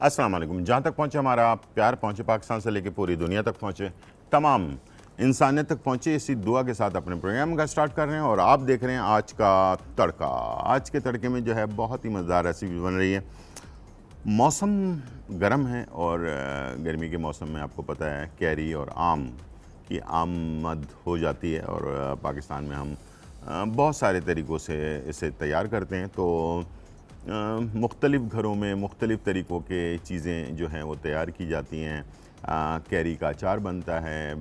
अस्सलाम वालेकुम। जहाँ तक पहुँचे हमारा प्यार, पहुँचे पाकिस्तान से लेकर पूरी दुनिया तक पहुँचे, तमाम इंसानियत तक पहुँचे, इसी दुआ के साथ अपने प्रोग्राम का स्टार्ट कर रहे हैं। और आप देख रहे हैं आज का तड़का। आज के तड़के में जो है बहुत ही मज़ेदार रेसिपी बन रही है। मौसम गर्म है और गर्मी के मौसम में आपको पता है कैरी और आम की आमद हो जाती है। और पाकिस्तान में हम बहुत सारे तरीक़ों से इसे तैयार करते हैं। तो मुख्तलिफ़ घरों में मुख्तलिफ़ तरीक़ों के चीज़ें जो हैं वो तैयार की जाती हैं। कैरी का अचार बनता है,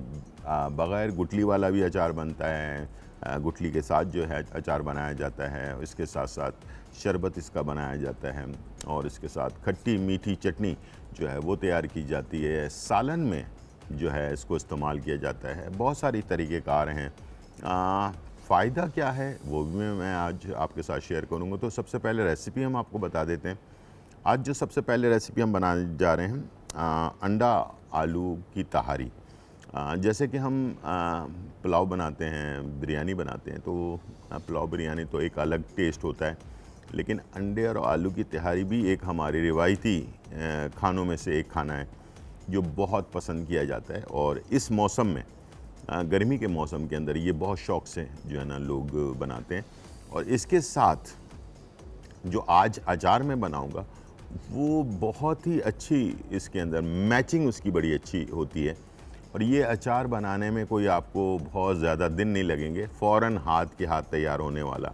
बग़ैर गुठली वाला भी अचार बनता है, गुठली के साथ जो है अचार बनाया जाता है। इसके साथ साथ शरबत इसका बनाया जाता है और इसके साथ खट्टी मीठी चटनी जो है वो तैयार की जाती है। सालन में जो है इसको इस्तेमाल किया जाता है। बहुत सारी तरीक़ेकार हैं। फ़ायदा क्या है वो भी मैं आज आपके साथ शेयर करूँगा। तो सबसे पहले रेसिपी हम आपको बता देते हैं। आज जो सबसे पहले रेसिपी हम बनाने जा रहे हैं अंडा आलू की तहारी। जैसे कि हम पुलाव बनाते हैं, बिरयानी बनाते हैं, तो पुलाव बिरयानी तो एक अलग टेस्ट होता है, लेकिन अंडे और आलू की तहारी भी एक हमारी रिवायती खानों में से एक खाना है जो बहुत पसंद किया जाता है। और इस मौसम में गर्मी के मौसम के अंदर ये बहुत शौक़ से जो है ना लोग बनाते हैं। और इसके साथ जो आज अचार मैं बनाऊंगा वो बहुत ही अच्छी, इसके अंदर मैचिंग उसकी बड़ी अच्छी होती है। और ये अचार बनाने में कोई आपको बहुत ज़्यादा दिन नहीं लगेंगे, फ़ौरन हाथ के हाथ तैयार होने वाला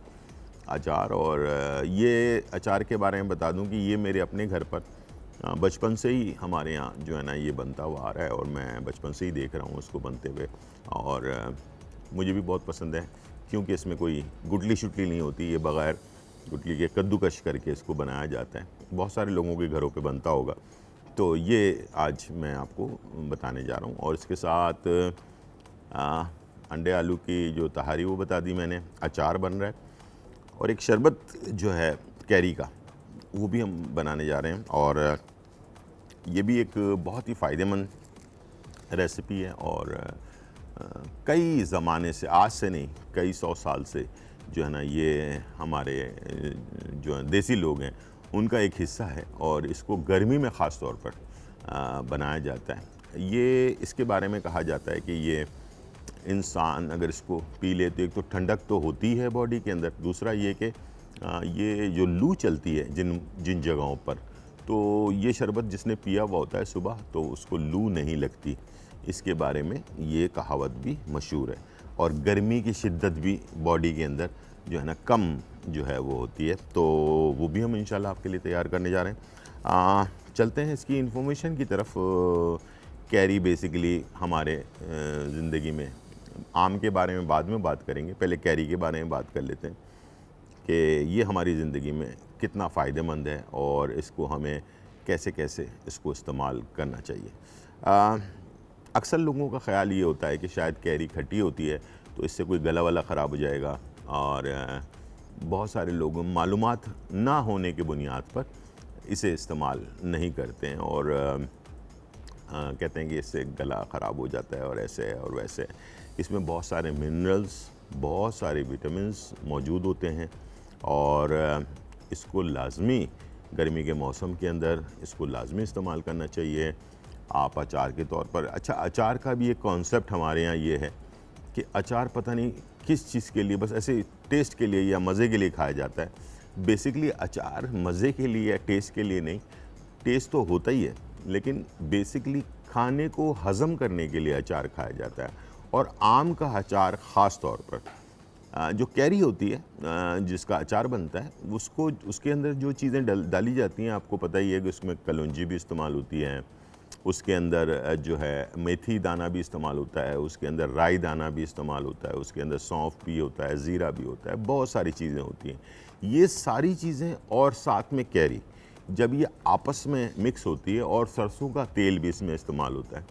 अचार। और ये अचार के बारे में बता दूं कि ये मेरे अपने घर पर बचपन से ही हमारे यहाँ जो है ना ये बनता हुआ आ रहा है और मैं बचपन से ही देख रहा हूँ उसको बनते हुए। और मुझे भी बहुत पसंद है क्योंकि इसमें कोई गुठली शुटली नहीं होती, ये बग़ैर गुठली के कद्दूकश करके इसको बनाया जाता है। बहुत सारे लोगों के घरों पे बनता होगा। तो ये आज मैं आपको बताने जा रहा हूँ। और इसके साथ अंडे आलू की जो तहारी वो बता दी मैंने, अचार बन रहा है और एक शरबत जो है कैरी का वो भी हम बनाने जा रहे हैं। और ये भी एक बहुत ही फ़ायदेमंद रेसिपी है। और कई ज़माने से, आज से नहीं कई 100 साल से जो है ना ये हमारे जो देसी लोग हैं उनका एक हिस्सा है और इसको गर्मी में ख़ास तौर पर बनाया जाता है। ये इसके बारे में कहा जाता है कि ये इंसान अगर इसको पी ले तो एक तो ठंडक तो होती है बॉडी के अंदर, दूसरा ये कि ये जो लू चलती है जिन जिन जगहों पर, तो ये शरबत जिसने पिया हुआ होता है सुबह तो उसको लू नहीं लगती। इसके बारे में ये कहावत भी मशहूर है। और गर्मी की शिद्दत भी बॉडी के अंदर जो है ना कम जो है वो होती है। तो वो भी हम इंशाल्लाह आपके लिए तैयार करने जा रहे हैं। चलते हैं इसकी इन्फॉर्मेशन की तरफ। कैरी बेसिकली हमारे ज़िंदगी में, आम के बारे में बाद में बात करेंगे, पहले कैरी के बारे में बात कर लेते हैं कि ये हमारी ज़िंदगी में कितना फ़ायदेमंद है और इसको हमें कैसे कैसे इसको इस्तेमाल करना चाहिए। अक्सर लोगों का ख़्याल ये होता है कि शायद कैरी खट्टी होती है तो इससे कोई गला वला ख़राब हो जाएगा। और बहुत सारे लोग मालूमात ना होने के बुनियाद पर इसे इस्तेमाल नहीं करते हैं और कहते हैं कि इससे गला ख़राब हो जाता है और ऐसे है और वैसे है। इसमें बहुत सारे मिनरल्स, बहुत सारे विटामिन्स मौजूद होते हैं और इसको लाजमी गर्मी के मौसम के अंदर इसको लाजमी इस्तेमाल करना चाहिए। आप अचार के तौर पर, अच्छा अचार का भी एक कॉन्सेप्ट हमारे यहाँ ये है कि अचार पता नहीं किस चीज़ के लिए, बस ऐसे टेस्ट के लिए या मज़े के लिए खाया जाता है। बेसिकली अचार मज़े के लिए या टेस्ट के लिए नहीं, टेस्ट तो होता ही है, लेकिन बेसिकली खाने को हज़म करने के लिए अचार खाया जाता है। और आम का अचार ख़ास तौर पर जो कैरी होती है जिसका अचार बनता है उसको, उसके अंदर जो चीज़ें डाली जाती हैं आपको पता ही है कि उसमें कलौंजी भी इस्तेमाल होती है, उसके अंदर जो है मेथी दाना भी इस्तेमाल होता है, उसके अंदर राई दाना भी इस्तेमाल होता है, उसके अंदर सौंफ भी होता है, ज़ीरा भी होता है, बहुत सारी चीज़ें होती हैं। ये सारी चीज़ें और साथ में कैरी जब ये आपस में मिक्स होती है, और सरसों का तेल भी इसमें इस्तेमाल होता है,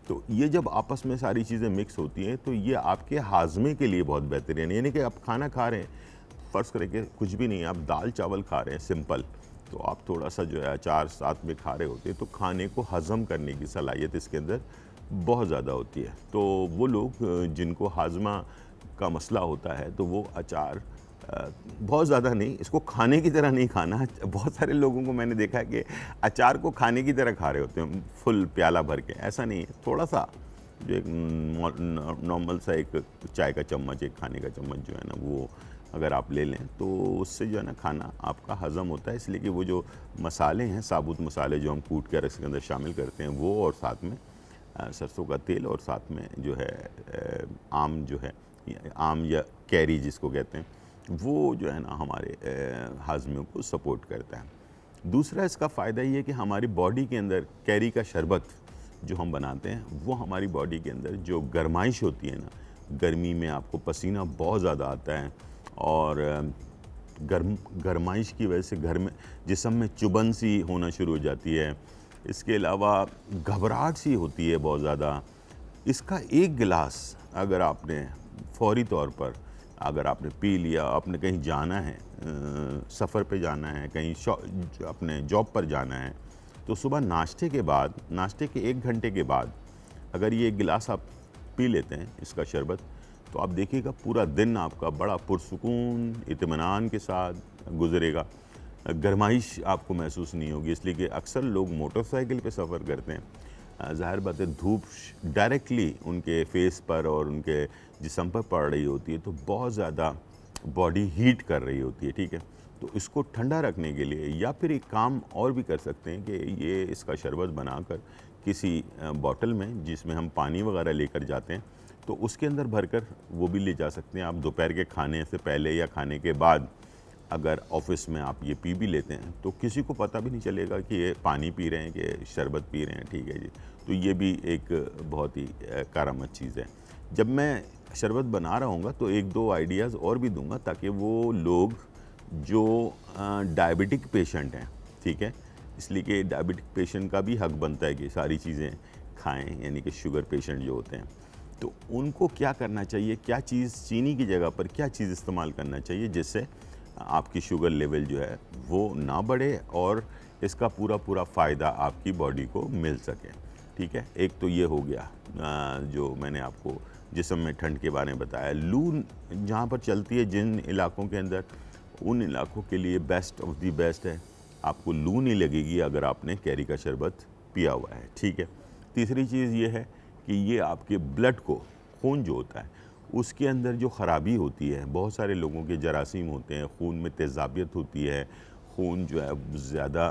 तो ये जब आपस में सारी चीज़ें मिक्स होती हैं तो ये आपके हाजमे के लिए बहुत बेहतरीन है। यानी कि आप खाना खा रहे हैं, फ़र्ज़ करें कि कुछ भी नहीं, आप दाल चावल खा रहे हैं सिंपल, तो आप थोड़ा सा जो है अचार साथ में खा रहे होते हैं तो खाने को हज़म करने की सलाहियत इसके अंदर बहुत ज़्यादा होती है। तो वो लोग जिनको हाजमा का मसला होता है तो वो अचार बहुत ज़्यादा नहीं, इसको खाने की तरह नहीं खाना। बहुत सारे लोगों को मैंने देखा है कि अचार को खाने की तरह खा रहे होते हैं, फुल प्याला भर के। ऐसा नहीं है, थोड़ा सा जो एक नॉर्मल सा एक चाय का चम्मच, एक खाने का चम्मच जो है ना, वो अगर आप ले लें तो उससे जो है ना खाना आपका हज़म होता है। इसलिए कि वो जो मसाले हैं, साबुत मसाले जो हम कूट कर इसके अंदर शामिल करते हैं, वो और साथ में सरसों का तेल और साथ में जो है आम जो है, आम या कैरी जिसको कहते हैं, वो जो है ना हमारे हाजमे को सपोर्ट करता है। दूसरा इसका फ़ायदा ये है कि हमारी बॉडी के अंदर कैरी का शरबत जो हम बनाते हैं, वो हमारी बॉडी के अंदर जो गर्माइश होती है ना, गर्मी में आपको पसीना बहुत ज़्यादा आता है और गरमाइश की वजह से घर में जिस्म में चुभन सी होना शुरू हो जाती है। इसके अलावा घबराहट सी होती है बहुत ज़्यादा। इसका एक गिलास अगर आपने फौरी तौर पर अगर आपने पी लिया, आपने कहीं जाना है, सफ़र पे जाना है, कहीं अपने जॉब पर जाना है, तो सुबह नाश्ते के बाद, नाश्ते के 1 घंटे के बाद अगर ये एक गिलास आप पी लेते हैं इसका शरबत, तो आप देखिएगा पूरा दिन आपका बड़ा पुरसुकून इत्मीनान के साथ गुजरेगा। गरमाइश आपको महसूस नहीं होगी, इसलिए कि अक्सर लोग मोटरसाइकिल पे सफ़र करते हैं। ज़ाहिर बात है धूप डायरेक्टली उनके फेस पर और उनके जिस्म पर पड़ रही होती है, तो बहुत ज़्यादा बॉडी हीट कर रही होती है, ठीक है। तो इसको ठंडा रखने के लिए या फिर एक काम और भी कर सकते हैं कि ये इसका शरबत बनाकर किसी बॉटल में, जिसमें हम पानी वगैरह लेकर जाते हैं, तो उसके अंदर भरकर वो भी ले जा सकते हैं। आप दोपहर के खाने से पहले या खाने के बाद अगर ऑफिस में आप ये पी भी लेते हैं तो किसी को पता भी नहीं चलेगा कि ये पानी पी रहे हैं कि शरबत पी रहे हैं, ठीक है जी। तो ये भी एक बहुत ही कारामद चीज़ है। जब मैं शरबत बना रहा हूँगा तो 1-2 आइडियाज़ और भी दूंगा ताकि वो लोग जो डायबिटिक पेशेंट हैं, ठीक है, इसलिए कि डायबिटिक पेशेंट का भी हक बनता है कि सारी चीज़ें खाएं, यानी कि शुगर पेशेंट जो होते हैं, तो उनको क्या करना चाहिए, क्या चीज़ चीनी की जगह पर क्या चीज़ इस्तेमाल करना चाहिए जिससे आपकी शुगर लेवल जो है वो ना बढ़े और इसका पूरा पूरा फ़ायदा आपकी बॉडी को मिल सके, ठीक है। एक तो ये हो गया जो मैंने आपको जिस्म में ठंड के बारे में बताया। लू जहाँ पर चलती है जिन इलाकों के अंदर, उन इलाकों के लिए बेस्ट ऑफ दी बेस्ट है। आपको लू नहीं लगेगी अगर आपने कैरी का शरबत पिया हुआ है, ठीक है। तीसरी चीज़ ये है कि ये आपके ब्लड को, खून जो होता है उसके अंदर जो ख़राबी होती है, बहुत सारे लोगों के जरासीम होते हैं, खून में तेज़ाबियत होती है, खून जो है ज़्यादा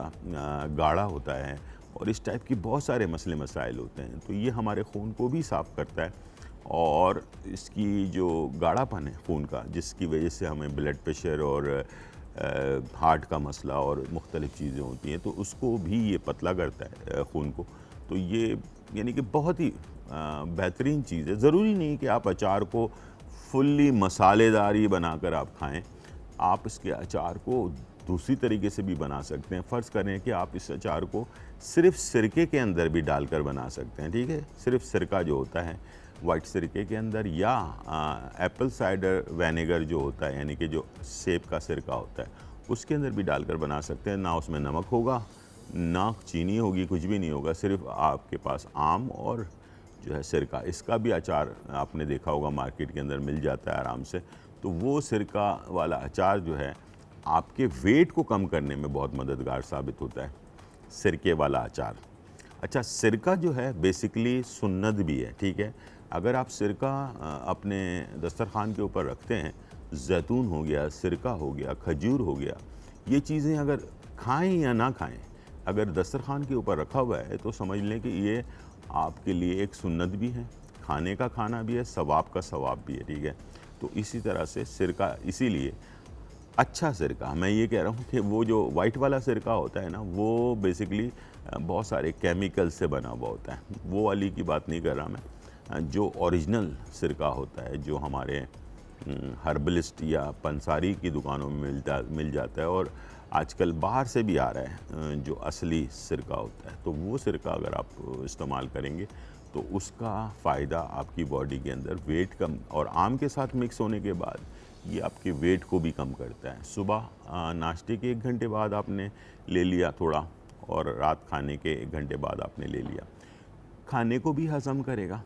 गाढ़ा होता है और इस टाइप की बहुत सारे मसले मसाइल होते हैं। तो ये हमारे खून को भी साफ़ करता है और इसकी जो गाढ़ापन है खून का, जिसकी वजह से हमें ब्लड प्रेशर और हार्ट का मसला और मुख्तलिफ़ चीज़ें होती हैं, तो उसको भी ये पतला करता है खून को। तो ये यानी कि बहुत ही बेहतरीन चीज़ है। ज़रूरी नहीं कि आप अचार को फुल्ली मसालेदार ही बनाकर आप खाएं, आप इसके अचार को दूसरी तरीके से भी बना सकते हैं। फ़र्ज़ करें कि आप इस अचार को सिर्फ़ सिरके के अंदर भी डालकर बना सकते हैं, ठीक है। सिर्फ़ सिरका जो होता है वाइट सिरके के अंदर, या एप्पल साइडर विनेगर जो होता है, यानी कि जो सेब का सिरका होता है, उसके अंदर भी डालकर बना सकते हैं। ना उसमें नमक होगा, ना चीनी होगी, कुछ भी नहीं होगा, सिर्फ आपके पास आम और जो है सिरका। इसका भी अचार आपने देखा होगा मार्केट के अंदर मिल जाता है आराम से। तो वो सिरका वाला अचार जो है आपके वेट को कम करने में बहुत मददगार साबित होता है, सिरके वाला अचार। अच्छा, सिरका जो है बेसिकली सुन्नत भी है, ठीक है। अगर आप सिरका अपने दस्तरखान के ऊपर रखते हैं, जैतून हो गया, सिरका हो गया, खजूर हो गया, ये चीज़ें अगर खाएं या ना खाएं, अगर दस्तरखान के ऊपर रखा हुआ है तो समझ लें कि ये आपके लिए एक सुन्नत भी है, खाने का खाना भी है, सवाब का सवाब भी है, ठीक है। तो इसी तरह से सिरका, इसीलिए अच्छा सिरका, मैं ये कह रहा हूँ कि वो जो वाइट वाला सिरका होता है ना, वो बेसिकली बहुत सारे केमिकल से बना हुआ होता है, वो वाली की बात नहीं कर रहा मैं। जो ओरिजिनल सिरका होता है, जो हमारे हर्बलिस्ट या पंसारी की दुकानों में मिल जाता है और आजकल बाहर से भी आ रहा है, जो असली सिरका होता है, तो वो सिरका अगर आप इस्तेमाल करेंगे तो उसका फ़ायदा आपकी बॉडी के अंदर वेट कम, और आम के साथ मिक्स होने के बाद ये आपके वेट को भी कम करता है। सुबह नाश्ते के 1 घंटे बाद आपने ले लिया थोड़ा, और रात खाने के 1 घंटे बाद आपने ले लिया, खाने को भी हज़म करेगा,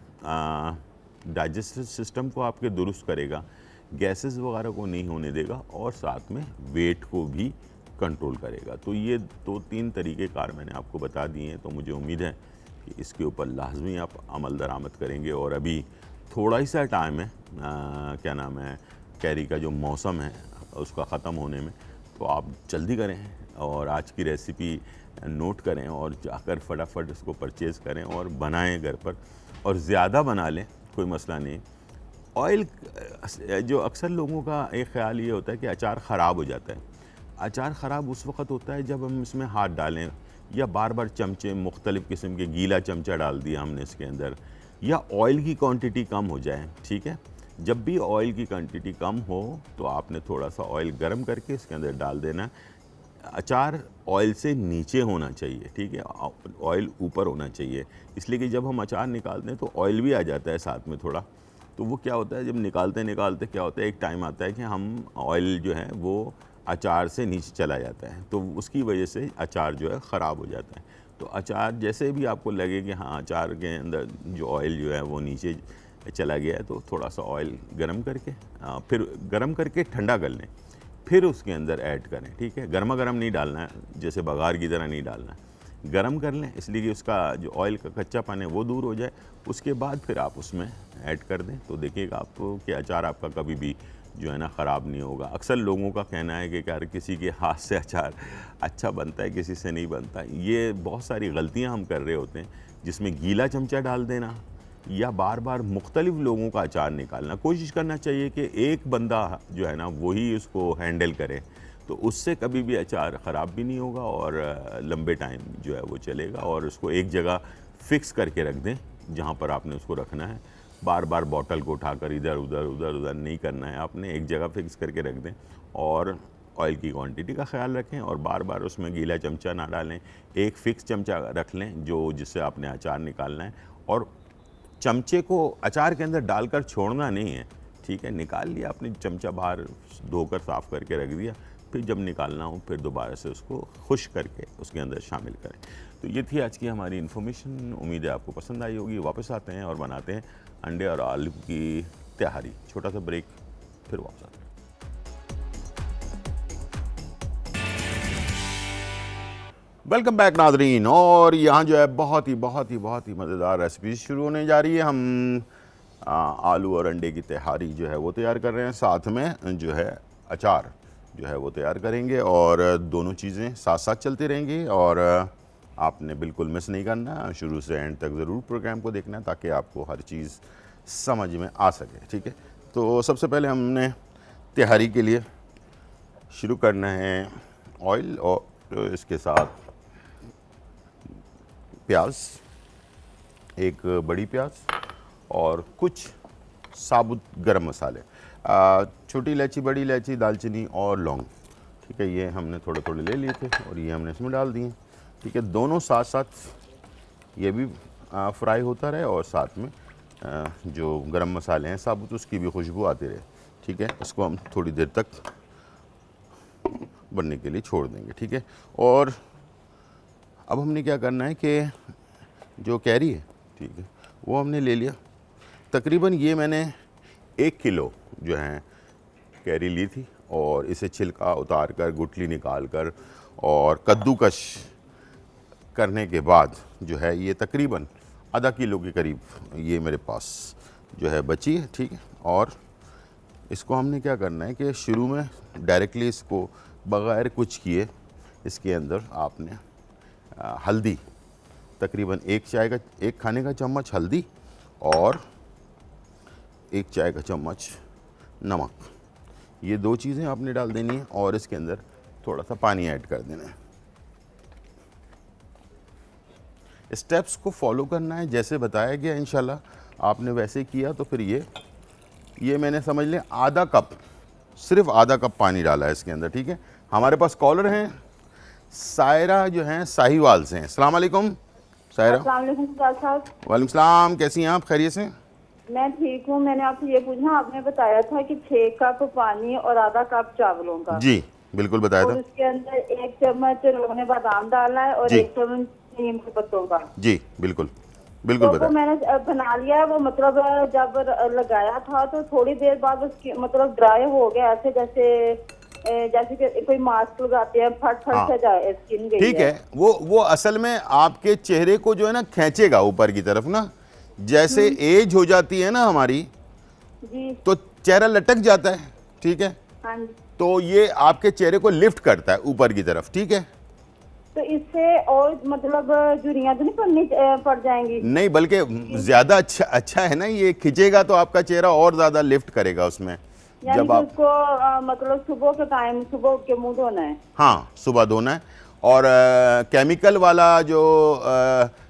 डाइजेस्टिव सिस्टम को आपके दुरुस्त करेगा। गैसेस वगैरह को नहीं होने देगा और साथ में वेट को भी कंट्रोल करेगा। तो ये 2-3 तरीक़ेकार मैंने आपको बता दिए हैं, तो मुझे उम्मीद है कि इसके ऊपर लाजमी आप अमल दरामद करेंगे। और अभी थोड़ा ही सा टाइम है, क्या नाम है, कैरी का जो मौसम है उसका ख़त्म होने में, तो आप जल्दी करें और आज की रेसिपी नोट करें और जाकर फटाफट इसको परचेज़ करें और बनाएं घर पर, और ज़्यादा बना लें, कोई मसला नहीं। ऑयल, जो अक्सर लोगों का एक ख़्याल ये होता है कि अचार ख़राब हो जाता है। अचार ख़राब उस वक्त होता है जब हम इसमें हाथ डालें या बार बार चमचे, मुख्तलिफ़ किस्म के, गीला चमचा डाल दिया हमने इसके अंदर, या ऑयल की क्वांटिटी कम हो जाए। ठीक है, जब भी ऑयल की क्वांटिटी कम हो तो आपने थोड़ा सा ऑयल गर्म करके इसके अंदर डाल देना। अचार ऑयल से नीचे होना चाहिए, ठीक है, ऑयल ऊपर होना चाहिए, इसलिए कि जब हम अचार निकालते हैं तो ऑयल भी आ जाता है साथ में थोड़ा। तो वो क्या होता है, जब निकालते निकालते क्या होता है, एक टाइम आता है कि हम ऑयल जो है वो अचार से नीचे चला जाता है, तो उसकी वजह से अचार जो है ख़राब हो जाता है। तो अचार जैसे भी आपको लगे कि हाँ अचार के अंदर जो ऑयल जो है वो नीचे चला गया है, तो थोड़ा सा ऑयल गरम करके फिर गरम करके ठंडा कर लें, फिर उसके अंदर ऐड करें। ठीक है, गर्मा गर्म नहीं डालना है, जैसे बघार की तरह नहीं डालना है, गरम कर लें, इसलिए कि उसका जो ऑयल का कच्चापन है वो दूर हो जाए। उसके बाद फिर आप उसमें ऐड कर दें, तो देखिएगा आपको कि अचार आपका कभी भी जो है ना ख़राब नहीं होगा। अक्सर लोगों का कहना है कि यार किसी के हाथ से अचार अच्छा बनता है, किसी से नहीं बनता। ये बहुत सारी गलतियां हम कर रहे होते हैं, जिसमें गीला चमचा डाल देना या बार बार मुख्तलिफ़ लोगों का अचार निकालना। कोशिश करना चाहिए कि एक बंदा जो है ना वही उसको हैंडल करे, तो उससे कभी भी अचार ख़राब भी नहीं होगा और लंबे टाइम जो है वो चलेगा। और उसको एक जगह फ़िक्स करके रख दें जहाँ पर आपने उसको रखना है। बार बार बॉटल को उठाकर इधर उधर नहीं करना है, आपने एक जगह फ़िक्स करके रख दें और ऑयल की क्वांटिटी का ख्याल रखें और बार बार उसमें गीला चमचा ना डालें। एक फ़िक्स चमचा रख लें जो जिससे आपने अचार निकालना है, और चमचे को अचार के अंदर डालकर छोड़ना नहीं है। ठीक है, निकाल लिया आपने चमचा, बाहर धोकर साफ़ करके रख दिया, फिर जब निकालना हो फिर दोबारा से उसको खुश्क करके उसके अंदर शामिल करें। तो ये थी आज की हमारी इन्फॉर्मेशन, उम्मीद है आपको पसंद आई होगी। वापस आते हैं और बनाते हैं अंडे और आलू की तहारी। छोटा सा ब्रेक, फिर वापस आते हैं। वेलकम बैक नादरीन, और यहाँ जो है बहुत ही मज़ेदार रेसिपी शुरू होने जा रही है। हम आलू और अंडे की तहारी जो है वो तैयार कर रहे हैं, साथ में जो है अचार जो है वो तैयार करेंगे, और दोनों चीज़ें साथ साथ चलती रहेंगी। और आपने बिल्कुल मिस नहीं करना, शुरू से एंड तक ज़रूर प्रोग्राम को देखना ताकि आपको हर चीज़ समझ में आ सके। ठीक है, तो सबसे पहले हमने तहारी के लिए शुरू करना है ऑयल, और इसके साथ प्याज, एक बड़ी प्याज और कुछ साबुत गरम मसाले, छोटी इलायची, बड़ी इलायची, दालचीनी और लौंग। ठीक है, ये हमने थोड़े थोड़े ले लिए थे और ये हमने इसमें डाल दिए। ठीक है, दोनों साथ साथ ये भी फ्राई होता रहे और साथ में जो गरम मसाले हैं साबुत उसकी भी खुशबू आती रहे। ठीक है, इसको हम थोड़ी देर तक बनने के लिए छोड़ देंगे। ठीक है, और अब हमने क्या करना है कि जो कैरी है, ठीक है, वो हमने ले लिया। तकरीबन ये मैंने 1 किलो जो है कैरी ली थी, और इसे छिलका उतार कर, गुठली निकाल कर और कद्दूकश करने के बाद जो है ये तकरीबन आधा किलो के करीब ये मेरे पास जो है बची है। ठीक है, और इसको हमने क्या करना है कि शुरू में डायरेक्टली इसको बग़ैर कुछ किए इसके अंदर आपने हल्दी, तकरीबन 1 खाने का चम्मच हल्दी और 1 चाय का चम्मच नमक, ये 2 चीज़ें आपने डाल देनी है और इसके अंदर थोड़ा सा पानी ऐड कर देना है। स्टेप्स को फॉलो करना है जैसे बताया गया, इंशाल्लाह आपने वैसे किया तो फिर ये मैंने समझ लिया आधा कप, सिर्फ आधा कप पानी डाला है इसके अंदर। ठीक है, हमारे पास कॉलर हैं, सायरा जो हैं साहिवाल से हैं। अस्सलाम वालेकुम सायरा। अस्सलाम वालेकुम साहब। वालेकुम सलाम, कैसी हैं आप, खैरियत से? मैं ठीक हूँ। मैंने आपसे ये पूछना, आपने बताया था कि 6 कप पानी और आधा कप चावलों का। जी बिल्कुल बताया और था। उसके अंदर 1 चम्मच लोगों ने बादाम डाला है और जी 1 चम्मच नीम के पत्तों का। जी बिल्कुल। बिल्कुल तो वो बताएं। मैंने बना लिया है। वो मतलब जब लगाया था तो थोड़ी देर बाद उसकी मतलब ड्राई हो गया, ऐसे जैसे जैसे कि कोई मास्क लगाते हैं, फट फट हाँ से जाए स्किन गई ठीक है। है, वो असल में आपके चेहरे को जो है ना खींचेगा ऊपर की तरफ ना, जैसे एज हो जाती है ना हमारी, जी। तो चेहरा लटक जाता है, ठीक है, हाँ जी। तो ये आपके चेहरे को लिफ्ट करता है ऊपर की तरफ, ठीक है। तो इससे और मतलब झुर्रियां तो नहीं पड़ जाएंगी? नहीं, बल्कि ज्यादा अच्छा अच्छा है ना, ये खींचेगा तो आपका चेहरा और ज्यादा लिफ्ट करेगा उसमें, यानी जब कि आप, उसको मतलब सुबह के टाइम सुबह उठ के मुंह धोना है? हाँ सुबह धोना है। और केमिकल वाला जो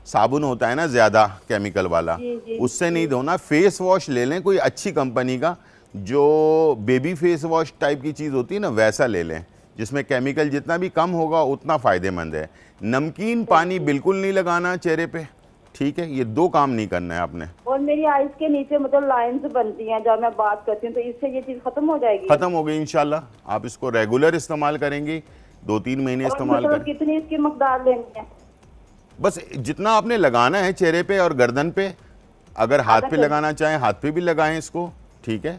साबुन होता है ना, ज़्यादा केमिकल वाला, जी जी उससे नहीं जी। धोना। फेस वॉश ले लें कोई अच्छी कंपनी का, जो बेबी फेस वॉश टाइप की चीज़ होती है ना, वैसा ले लें, जिसमें केमिकल जितना भी कम होगा उतना फ़ायदेमंद है। नमकीन पानी बिल्कुल नहीं लगाना चेहरे पे, ठीक है, ये दो काम नहीं करना है आपने। और मेरी आइज के नीचे मतलब लाइंस बनती हैं जब मैं बात करती हूँ, तो इससे ये चीज खत्म हो जाएगी? ख़त्म हो गई इंशाल्लाह। आप इसको रेगुलर इस्तेमाल करेंगी, 2-3 महीने और इस्तेमाल मतलब करें, कितनी इसकी मकदार लेनी है? बस जितना आपने लगाना है चेहरे पे और गर्दन पे। अगर हाथ आधा पे कर लगाना चाहें हाथ पे भी लगाएं इसको, ठीक है।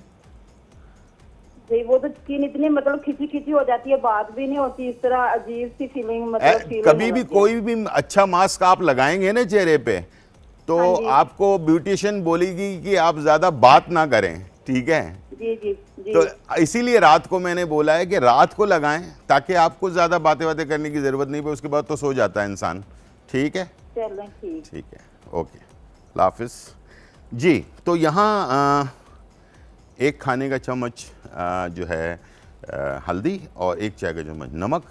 जी। वो तो स्किन इतनी मतलब खिंची खिंची हो जाती है, बात भी नहीं होती, इस तरह अजीब सी फीलिंग मतलब फील होने कभी भी लगती है। कोई भी अच्छा मास्क आप लगाएंगे ना चेहरे पे, हाँ तो जी। आपको ब्यूटिशियन बोलेगी कि आप ज़्यादा बात ना करें, ठीक है। जी जी जी। तो इसीलिए रात को मैंने बोला है कि रात को लगाएं, ताकि आपको ज़्यादा बातें बातें करने की ज़रूरत नहीं पड़े, उसके बाद तो सो जाता है इंसान, ठीक है। चलें ठीक। ठीक है, ओके, अल्लाह हाफिज़ जी। तो यहाँ एक खाने का चम्मच जो है हल्दी और एक चाय का चम्मच नमक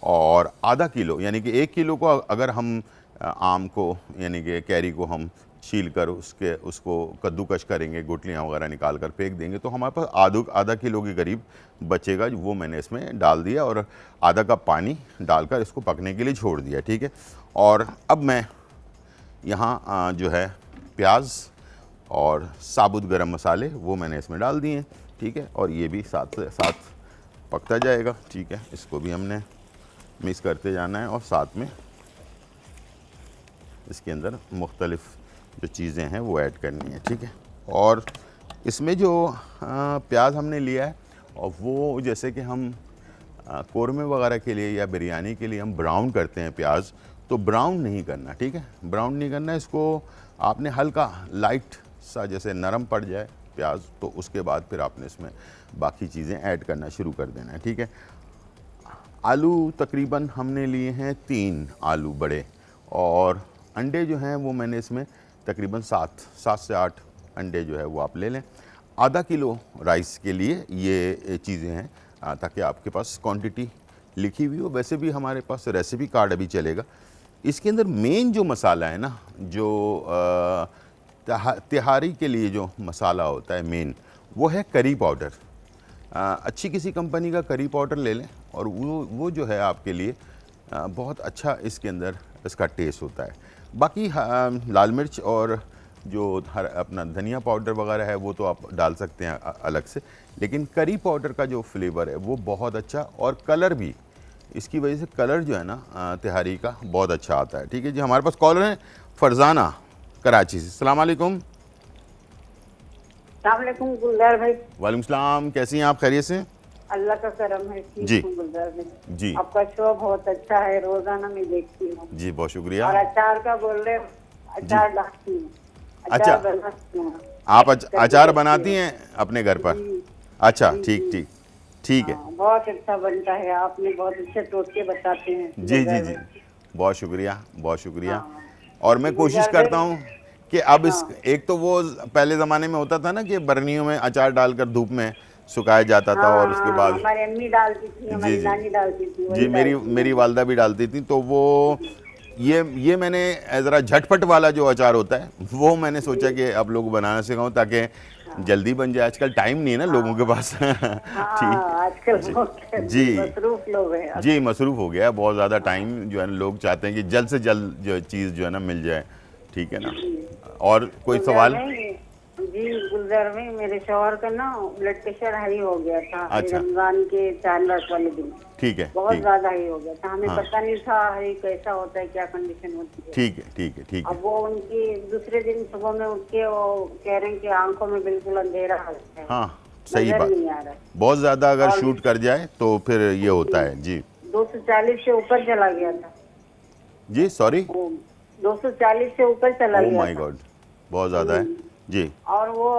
और आधा किलो, यानी कि 1 किलो को अगर हम आम को यानी कि कैरी को हम छील कर उसको कद्दूकश करेंगे, गुठलियाँ वगैरह निकाल कर फेंक देंगे, तो हमारे पास आधा किलो के करीब बचेगा। वो मैंने इसमें डाल दिया और आधा कप पानी डालकर इसको पकने के लिए छोड़ दिया, ठीक है। और अब मैं यहाँ जो है प्याज और साबुत गरम मसाले वो मैंने इसमें डाल दिए, ठीक है। और ये भी साथ से साथ पकता जाएगा, ठीक है। इसको भी हमने मिक्स करते जाना है और साथ में इसके अंदर मुख्तलिफ़ जो चीज़ें हैं वो ऐड करनी है, ठीक है। और इसमें जो प्याज हमने लिया है, और वो जैसे कि हम कोरमे वगैरह के लिए या बिरयानी के लिए हम ब्राउन करते हैं प्याज, तो ब्राउन नहीं करना, ठीक है, ब्राउन नहीं करना। इसको आपने हल्का लाइट सा जैसे नरम पड़ जाए प्याज, तो उसके बाद फिर आपने इसमें बाकी चीज़ें ऐड करना शुरू कर देना है, ठीक है। आलू तकरीबन हमने लिए हैं 3 आलू बड़े, और अंडे जो हैं वो मैंने इसमें तकरीबन 7 से 8 अंडे जो है वो आप ले लें। आधा किलो राइस के लिए ये चीज़ें हैं, ताकि आपके पास क्वांटिटी लिखी हुई हो। वैसे भी हमारे पास रेसिपी कार्ड अभी चलेगा। इसके अंदर मेन जो मसाला है ना, जो तिहारी के लिए जो मसाला होता है मेन, वो है करी पाउडर। अच्छी किसी कंपनी का करी पाउडर ले लें, और वो जो है आपके लिए बहुत अच्छा इसके अंदर इसका टेस्ट होता है। बाकी लाल मिर्च और जो अपना धनिया पाउडर वगैरह है वो तो आप डाल सकते हैं अलग से, लेकिन करी पाउडर का जो फ्लेवर है वो बहुत अच्छा, और कलर भी इसकी वजह से कलर जो है ना तिहारी का बहुत अच्छा आता है, ठीक है जी। हमारे पास कॉलर हैं फरजाना कराची से। अस्सलाम वालेकुम। सलामुअलैकुम गुलजार भाई। वालेकुम सलाम, कैसी हैं आप, खैरियत से? अल्लाह का करम है, ठीक जी हूँ गुलजार भाई। जी आपका शो बहुत अच्छा है, रोजाना मैं देखती हूँ। जी, बहुत शुक्रिया। और अचार का बोल रहे, अचार डालती हूँ, अच्छा, अचार बनाती हूँ। आप अचार बनाती हैं अपने घर पर? जी अच्छा, जी ठीक जी। ठीक ठीक है। हाँ, बहुत अच्छा बनता है, आपने बहुत अच्छे टोटके बताते हैं जी जी गुलजार जी, भाई। बहुत शुक्रिया, बहुत शुक्रिया। हाँ और मैं कोशिश गुलजार करता भाई। हूँ कि अब इस, हाँ एक तो वो पहले ज़माने में होता था ना कि बरनियों में अचार डालकर धूप में सुखाया जाता था, हाँ और उसके हाँ, बाद, हमारी अम्मी डालती थी, जी हमारी जी नानी डालती थी, वही जी, मेरी डालती मेरी हैं। वालदा भी डालती थी, तो वो ये मैंने ज़रा झटपट वाला जो अचार होता है वो मैंने सोचा कि आप लोग बनाना सिखाऊं, ताकि जल्दी बन जाए। आजकल टाइम नहीं है ना लोगों के पास। ठीक हाँ आजकल जी बहुत जी मसरूफ लोग हैं। जी, मसरूफ़ हो गया है बहुत ज़्यादा टाइम, जो है ना लोग चाहते हैं कि जल्द से जल्द जो चीज़ जो है ना मिल जाए, ठीक है ना। और कोई गुलजार सवाल? भाई, जी गुलजार में मेरे शौहर का ना ब्लड प्रेशर हाई हो गया था। अच्छा। रमजान के चांद रात वाले दिन ठीक है, बहुत ठीक, ज्यादा हाई हो गया था। हमें हाँ। पता नहीं था हाई कैसा होता है, क्या कंडीशन होती है। ठीक है, ठीक है, ठीक है। अब वो उनकी दूसरे दिन सुबह में उठ के वो कह रहे हैं कि आंखों में बिल्कुल अंधेरा आ गया है, हाँ, सही नजर बात। नहीं आ रहा है। बहुत ज़्यादा अगर और शूट कर जाए तो फिर ये होता है जी। 240 से ऊपर चला गया था जी, सॉरी। वो, 240 से ऊपर चला ओ गया माय था। गॉड, बहुत ज़्यादा है जी। और वो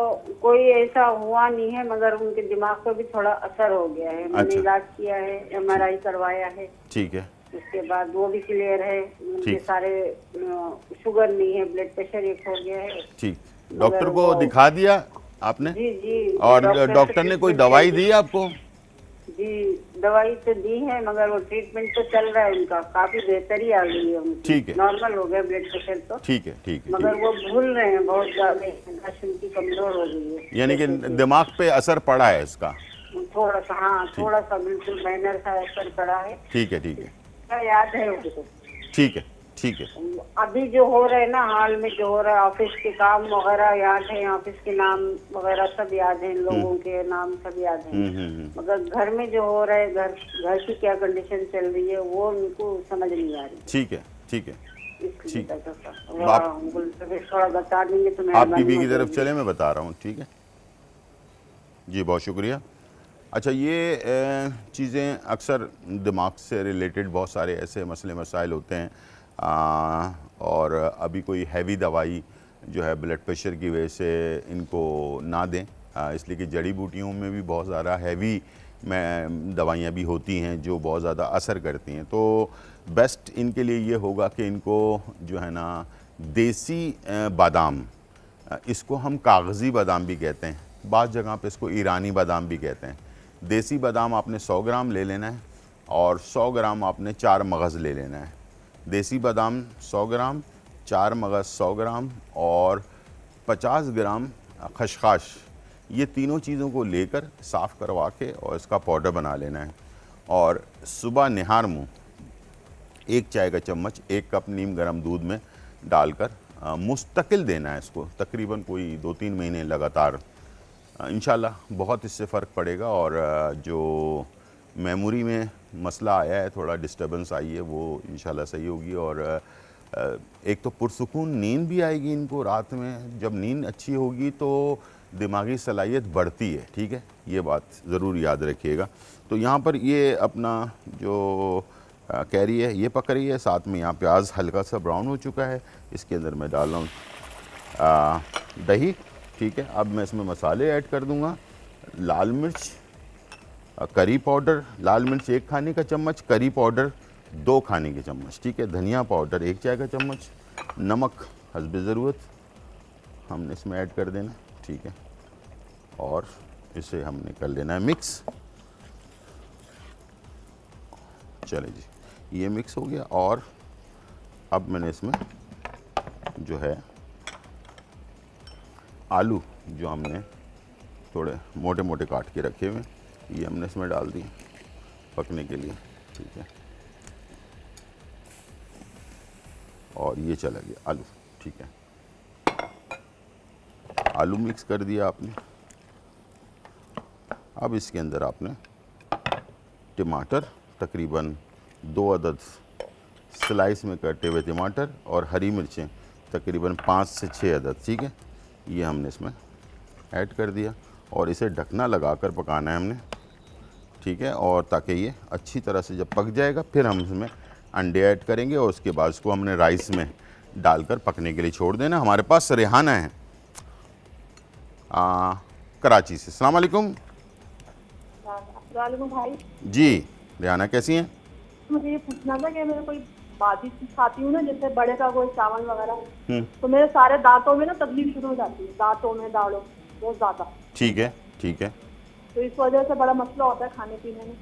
कोई ऐसा हुआ नहीं है, मगर उनके दिमाग पर भी थोड़ा असर हो गया है। मैंने अच्छा। इलाज किया है, MRI करवाया है, ठीक है, उसके बाद वो भी क्लियर है। उनके ठीक। सारे शुगर नहीं है, ब्लड प्रेशर एक हो गया है। ठीक। मगर डॉक्टर वो को दिखा दिया आपने? जी जी और डॉक्टर से डॉक्टर ने कोई ट्रीटमेंट दवाई चल दी आपको? जी दवाई तो दी है, मगर वो ट्रीटमेंट तो चल रहा है उनका, काफी बेहतरी आ गई है उनकी। ठीक है, नॉर्मल हो गया ब्लड प्रेशर तो, ठीक है, ठीक है, मगर ठीक वो भूल रहे हैं बहुत ज्यादा। याददाश्त उनकी कमजोर हो गई है। है। यानी कि जैसे दिमाग पे असर पड़ा है इसका। थोड़ा सा, हाँ ठीक, थोड़ा सा बिल्कुल माइनर सा असर पड़ा है। ठीक है, ठीक है, क्या याद है उनको। ठीक है, ठीक है। अभी जो हो रहा है ना, हाल में जो हो रहा है, ऑफिस के काम वगैरह याद है, ऑफिस के नाम वगैरह सब याद है, लोगों के नाम सब याद है। मगर घर में जो हो रहा है, घर की क्या कंडीशन चल रही है, वो उनको समझ नहीं आ रही। ठीक है, ठीक है, इसलिए ठीक। थोड़ा बता देंगे तो आप मेहरबानी बीबी हो की तरफ जाएगी। चले, मैं बता रहा हूँ, ठीक है जी, बहुत शुक्रिया। अच्छा, ये चीज़ें अक्सर दिमाग से रिलेटेड बहुत सारे ऐसे मसले मसाइल होते हैं, और अभी कोई हैवी दवाई जो है ब्लड प्रेशर की वजह से इनको ना दें, इसलिए कि जड़ी बूटियों में भी बहुत ज़्यादा हैवी में दवाइयाँ भी होती हैं जो बहुत ज़्यादा असर करती हैं। तो बेस्ट इनके लिए ये होगा कि इनको जो है ना देसी बादाम, इसको हम कागज़ी बादाम भी कहते हैं, बाज़ जगह पे इसको ईरानी बादाम भी कहते हैं। देसी बादाम आपने 100 ग्राम ले लेना है और 100 ग्राम आपने 4 मगज़ ले लेना है। देसी बादाम 100 ग्राम, 4 मगज़ 100 ग्राम और 50 ग्राम खसखस, ये तीनों चीज़ों को लेकर साफ़ करवा के और इसका पाउडर बना लेना है। और सुबह निहार मुँह 1 चाय का चम्मच 1 कप नीम गर्म दूध में डालकर मुस्तकिल देना है इसको, तकरीबन कोई 2-3 महीने लगातार। इंशाल्लाह बहुत इससे फ़र्क पड़ेगा। और जो मेमोरी में मसला आया है, थोड़ा डिस्टर्बेंस आई है, वो इंशाल्लाह सही होगी। और एक तो पुरसुकून नींद भी आएगी इनको रात में। जब नींद अच्छी होगी तो दिमागी सलाहियत बढ़ती है, ठीक है, ये बात ज़रूर याद रखिएगा। तो यहाँ पर ये अपना जो कैरी है ये पक रही है, साथ में यहाँ प्याज हल्का सा ब्राउन हो चुका है। इसके अंदर मैं डाल रहा हूँ दही, ठीक है। अब मैं इसमें मसाले ऐड कर दूंगा। लाल मिर्च, करी पाउडर, लाल मिर्च 1 खाने का चम्मच, करी पाउडर 2 खाने के चम्मच, ठीक है। धनिया पाउडर 1 चाय का चम्मच, नमक हस्बे ज़रूरत हमने इसमें ऐड कर देना, ठीक है। और इसे हमने कर लेना है मिक्स। चले जी, ये मिक्स हो गया। और अब मैंने इसमें जो है आलू जो हमने थोड़े मोटे मोटे काट के रखे हुए, ये हमने इसमें डाल दिए पकने के लिए, ठीक है। और ये चला गया आलू, ठीक है। आलू मिक्स कर दिया आपने। अब इसके अंदर आपने टमाटर, तकरीबन 2 अदद स्लाइस में कटे हुए टमाटर, और हरी मिर्चें तकरीबन 5 से 6 अदद, ठीक है, ये हमने इसमें ऐड कर दिया। और इसे ढकना लगाकर पकाना है हमने, ठीक है। और ताकि ये अच्छी तरह से जब पक जाएगा फिर हम इसमें अंडे ऐड करेंगे, और उसके बाद इसको हमने राइस में डालकर पकने के लिए छोड़ देना। हमारे पास रेहाना है कराची से। अस्सलाम वालेकुम। वालेकुम भाई। जी रेहाना, कैसी हैं? मुझे ये पूछना था कि मैं कोई बाजी चीज खाती हूँ ना, जैसे बड़े का कोई चावल वगैरह, तो मेरे सारे दांतों में ना तकलीफ शुरू हो जाती है, दांतों में दाढ़ों बहुत ज्यादा। ठीक है, ठीक है। तो इस वजह से बड़ा मसला होता है खाने पीने में।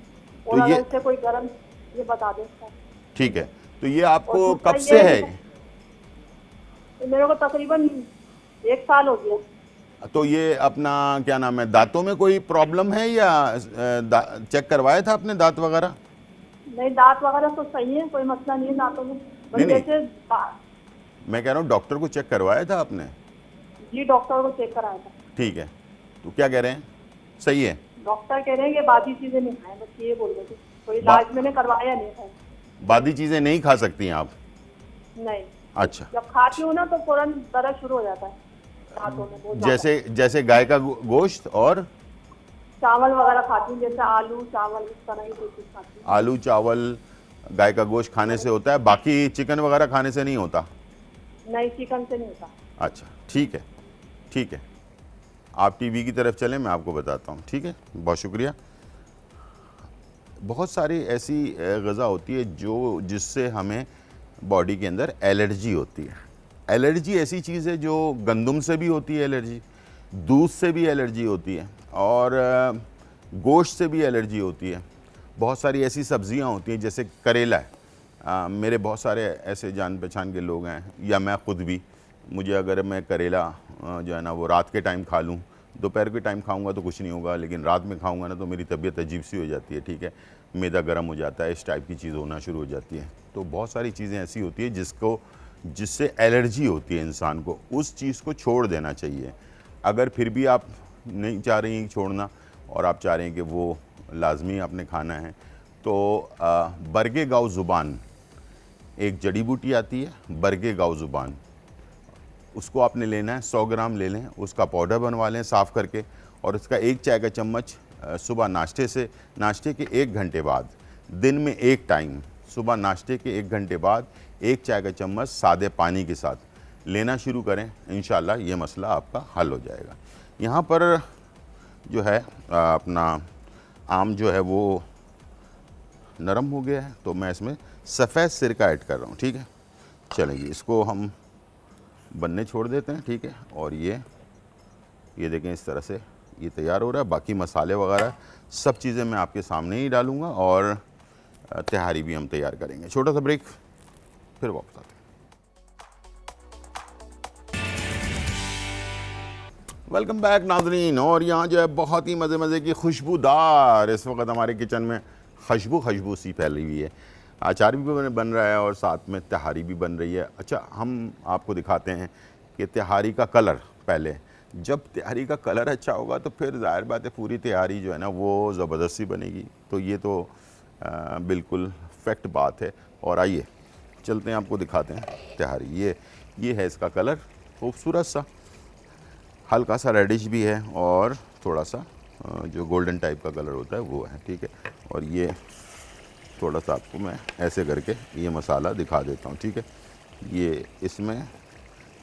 और तो अगर ये इससे कोई गर्म ये बता दे इसका। ठीक है, तो ये आपको और दूसरा कब से ये है? मेरे को तकरीबन 1 साल हो गया। तो ये अपना क्या नाम है, दांतों में कोई प्रॉब्लम है या चेक करवाया था आपने दांत वगैरह? नहीं, दांत वगैरह तो सही है, कोई मसला नहीं है दांतों में। नहीं, जैसे मैं कह रहा हूँ डॉक्टर को चेक करवाया था आपने? जी डॉक्टर को चेक कराया था। ठीक है, तो क्या कह रहे हैं, सही है? डॉक्टर कह रहे हैं कि बाकी चीजें नहीं खाएं, बस ये बोल रहे थे। कोई इलाज मैंने करवाया नहीं था। बादी चीज़ें नहीं खा सकती हैं आप? नहीं, अच्छा, जब खाती हूँ ना तो फौरन दर्द शुरू हो जाता है दांतों में बहुत ज्यादा। जैसे गाय का गोश्त और चावल वगैरह खाती हूँ, जैसे आलू चावल इस तरह की कोई चीज खाती हूँ। आलू चावल गाय का गोश्त खाने से होता है, बाकी चिकन वगैरह खाने से नहीं होता? नहीं, चिकन से नहीं होता। अच्छा, ठीक है, ठीक है, आप टीवी की तरफ चलें, मैं आपको बताता हूँ। ठीक है, बहुत शुक्रिया। बहुत सारी ऐसी ग़िज़ा होती है जो जिससे हमें बॉडी के अंदर एलर्जी होती है। एलर्जी ऐसी चीज़ है जो गंदम से भी होती है एलर्जी, दूध से भी एलर्जी होती है, और गोश्त से भी एलर्जी होती है। बहुत सारी ऐसी सब्ज़ियाँ होती हैं, जैसे करेला है। मेरे बहुत सारे ऐसे जान पहचान के लोग हैं, या मैं ख़ुद भी, मुझे अगर मैं करेला जो है ना वो रात के टाइम खा लूँ, दोपहर के टाइम खाऊंगा तो कुछ नहीं होगा, लेकिन रात में खाऊंगा ना तो मेरी तबीयत अजीब सी हो जाती है। ठीक है, मैदा गर्म हो जाता है, इस टाइप की चीज़ होना शुरू हो जाती है। तो बहुत सारी चीज़ें ऐसी होती है जिससे एलर्जी होती है इंसान को, उस चीज़ को छोड़ देना चाहिए। अगर फिर भी आप नहीं चाह रही हैं छोड़ना, और आप चाह रहे हैं कि वो लाजमी आपने खाना है, तो बरगे गाँव ज़ुबान एक जड़ी बूटी आती है, बरगे गाँव ज़ुबान, उसको आपने लेना है, 100 ग्राम ले लें, उसका पाउडर बनवा लें साफ़ करके, और उसका 1 चाय का चम्मच सुबह नाश्ते के 1 घंटे बाद, दिन में 1 टाइम, सुबह नाश्ते के 1 घंटे बाद 1 चाय का चम्मच सादे पानी के साथ लेना शुरू करें। इंशाल्लाह ये मसला आपका हल हो जाएगा। यहाँ पर जो है अपना आम जो है वो नरम हो गया है, तो मैं इसमें सफ़ेद सिरका ऐड कर रहा हूँ। ठीक है, चलेंगे, इसको हम बनने छोड़ देते हैं। ठीक है, और ये देखें इस तरह से ये तैयार हो रहा है। बाकी मसाले वगैरह सब चीज़ें मैं आपके सामने ही डालूँगा, और तहारी भी हम तैयार करेंगे। छोटा सा ब्रेक, फिर वापस आते हैं। वेलकम बैक नाज़रीन। और यहाँ जो है बहुत ही मज़े की खुशबूदार इस वक्त हमारे किचन में खुशबू सी फैली हुई है। अचार भी बन रहा है और साथ में तहारी भी बन रही है। अच्छा, हम आपको दिखाते हैं कि तहारी का कलर, पहले जब तहारी का कलर अच्छा होगा तो फिर ज़ाहिर बात है पूरी तहारी जो है ना वो ज़बरदस्ती बनेगी। तो ये तो बिल्कुल फैक्ट बात है। और आइए चलते हैं, आपको दिखाते हैं तहारी। ये है इसका कलर, खूबसूरत सा, हल्का सा रेडिश भी है, और थोड़ा सा जो गोल्डन टाइप का कलर होता है वो है। ठीक है, और ये थोड़ा सा आपको मैं ऐसे करके ये मसाला दिखा देता हूँ। ठीक है, ये इसमें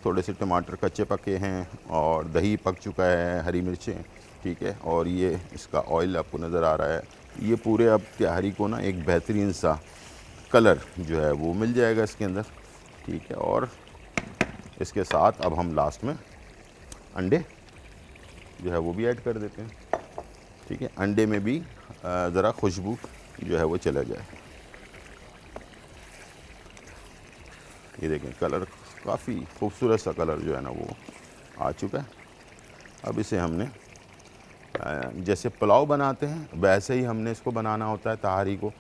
थोड़े से टमाटर कच्चे पके हैं, और दही पक चुका है, हरी मिर्चें। ठीक है, और ये इसका ऑयल आपको नज़र आ रहा है। ये पूरे अब तहारी को ना एक बेहतरीन सा कलर जो है वो मिल जाएगा इसके अंदर। ठीक है, और इसके साथ अब हम लास्ट में अंडे जो है वो भी ऐड कर देते हैं। ठीक है, अंडे में भी ज़रा खुशबू जो है वो चला जाए। ये देखें कलर काफ़ी खूबसूरत सा कलर जो है ना वो आ चुका है। अब इसे हमने जैसे पुलाव बनाते हैं वैसे ही हमने इसको बनाना होता है तहारी को।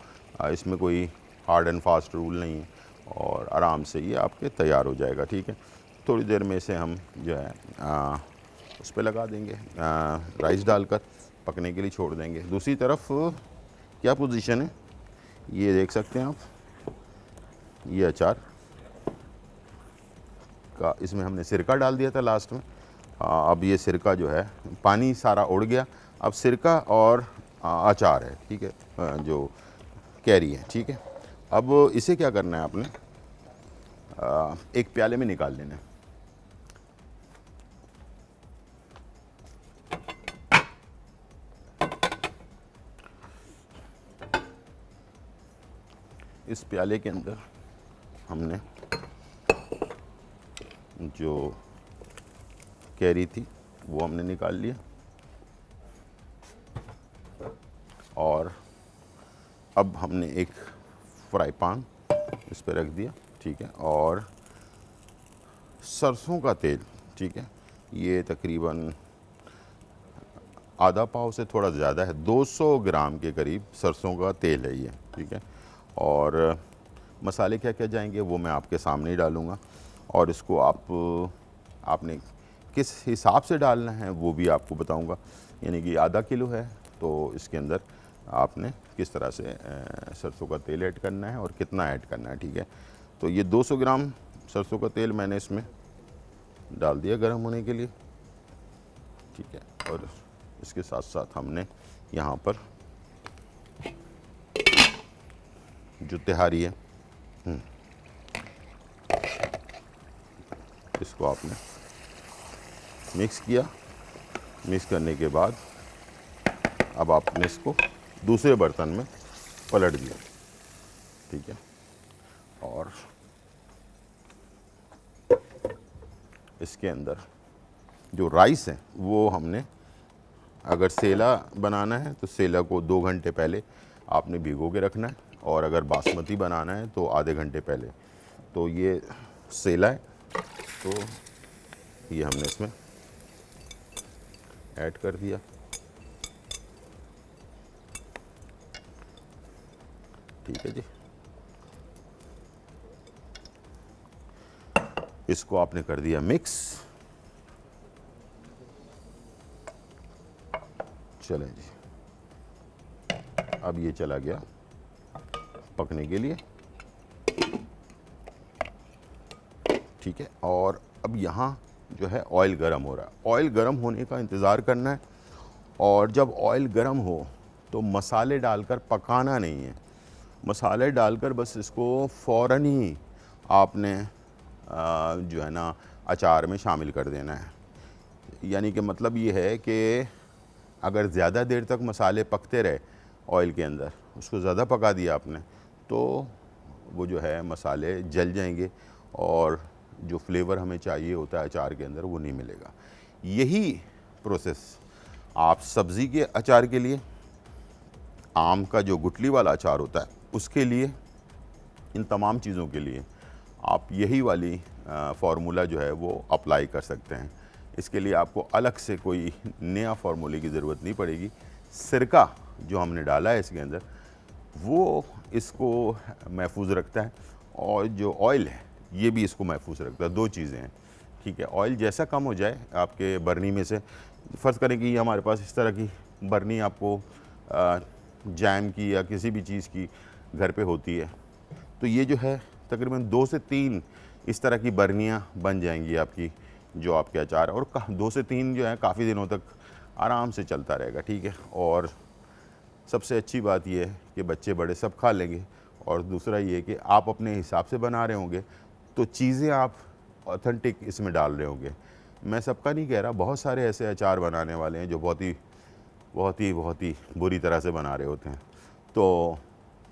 इसमें कोई हार्ड एंड फास्ट रूल नहीं है, और आराम से ये आपके तैयार हो जाएगा। ठीक है, थोड़ी देर में इसे हम जो है उस पर लगा देंगे, राइस डालकर पकने के लिए छोड़ देंगे। दूसरी तरफ क्या पोजीशन है ये देख सकते हैं आप, ये अचार का इसमें हमने सिरका डाल दिया था लास्ट में। अब ये सिरका जो है पानी सारा उड़ गया, अब सिरका और अचार है। ठीक है, जो कैरी है। ठीक है, अब इसे क्या करना है आपने, एक प्याले में निकाल लेना है। इस प्याले के अंदर हमने जो कैरी थी वो हमने निकाल लिया, और अब हमने एक फ्राई पैन इस पर रख दिया। ठीक है, और सरसों का तेल, ठीक है, ये तकरीबन आधा पाव से थोड़ा ज़्यादा है, 200 ग्राम के करीब सरसों का तेल है ये। ठीक है, और मसाले क्या क्या जाएंगे वो मैं आपके सामने ही डालूँगा। और इसको आपने किस हिसाब से डालना है वो भी आपको बताऊंगा। यानी कि आधा किलो है तो इसके अंदर आपने किस तरह से सरसों का तेल ऐड करना है और कितना ऐड करना है, ठीक है। तो ये 200 ग्राम सरसों का तेल मैंने इसमें डाल दिया गर्म होने के लिए, ठीक है। और इसके साथ साथ हमने यहाँ पर जो तिहारी है इसको आपने मिक्स किया। मिक्स करने के बाद अब आपने इसको दूसरे बर्तन में पलट दिया, ठीक है। और इसके अंदर जो राइस है वो हमने, अगर सेला बनाना है तो सेला को 2 घंटे पहले आपने भिगो के रखना है, और अगर बासमती बनाना है तो आधे घंटे पहले। तो ये सेला है तो ये हमने इसमें ऐड कर दिया, ठीक है जी। इसको आपने कर दिया मिक्स। चलें जी, अब ये चला गया पकने के लिए, ठीक है। और अब यहाँ जो है ऑयल गरम हो रहा है। ऑयल गरम होने का इंतज़ार करना है, और जब ऑयल गरम हो तो मसाले डालकर पकाना नहीं है। मसाले डालकर बस इसको फ़ौरन ही आपने जो है ना अचार में शामिल कर देना है। यानी कि मतलब ये है कि अगर ज़्यादा देर तक मसाले पकते रहे ऑयल के अंदर, उसको ज़्यादा पका दिया आपने, तो वो जो है मसाले जल जाएंगे और जो फ्लेवर हमें चाहिए होता है अचार के अंदर वो नहीं मिलेगा। यही प्रोसेस आप सब्ज़ी के अचार के लिए, आम का जो गुठली वाला अचार होता है उसके लिए, इन तमाम चीज़ों के लिए आप यही वाली फार्मूला जो है वो अप्लाई कर सकते हैं। इसके लिए आपको अलग से कोई नया फार्मूले की ज़रूरत नहीं पड़ेगी। सिरका जो हमने डाला है इसके अंदर वो इसको महफूज रखता है, और जो ऑयल है ये भी इसको महफूज रखता है। 2 चीज़ें हैं, ठीक है। ऑयल जैसा कम हो जाए आपके बर्नी में से, फ़र्ज़ करें कि हमारे पास इस तरह की बर्नी आपको जैम की या किसी भी चीज़ की घर पे होती है, तो ये जो है तकरीबन 2 से 3 इस तरह की बर्नियाँ बन जाएंगी आपकी, जो आपके अचार, और 2 से 3 जो है काफ़ी दिनों तक आराम से चलता रहेगा, ठीक है। और सबसे अच्छी बात यह है कि बच्चे बड़े सब खा लेंगे, और दूसरा ये कि आप अपने हिसाब से बना रहे होंगे तो चीज़ें आप ऑथेंटिक इसमें डाल रहे होंगे। मैं सबका नहीं कह रहा, बहुत सारे ऐसे अचार बनाने वाले हैं जो बहुत ही बुरी तरह से बना रहे होते हैं। तो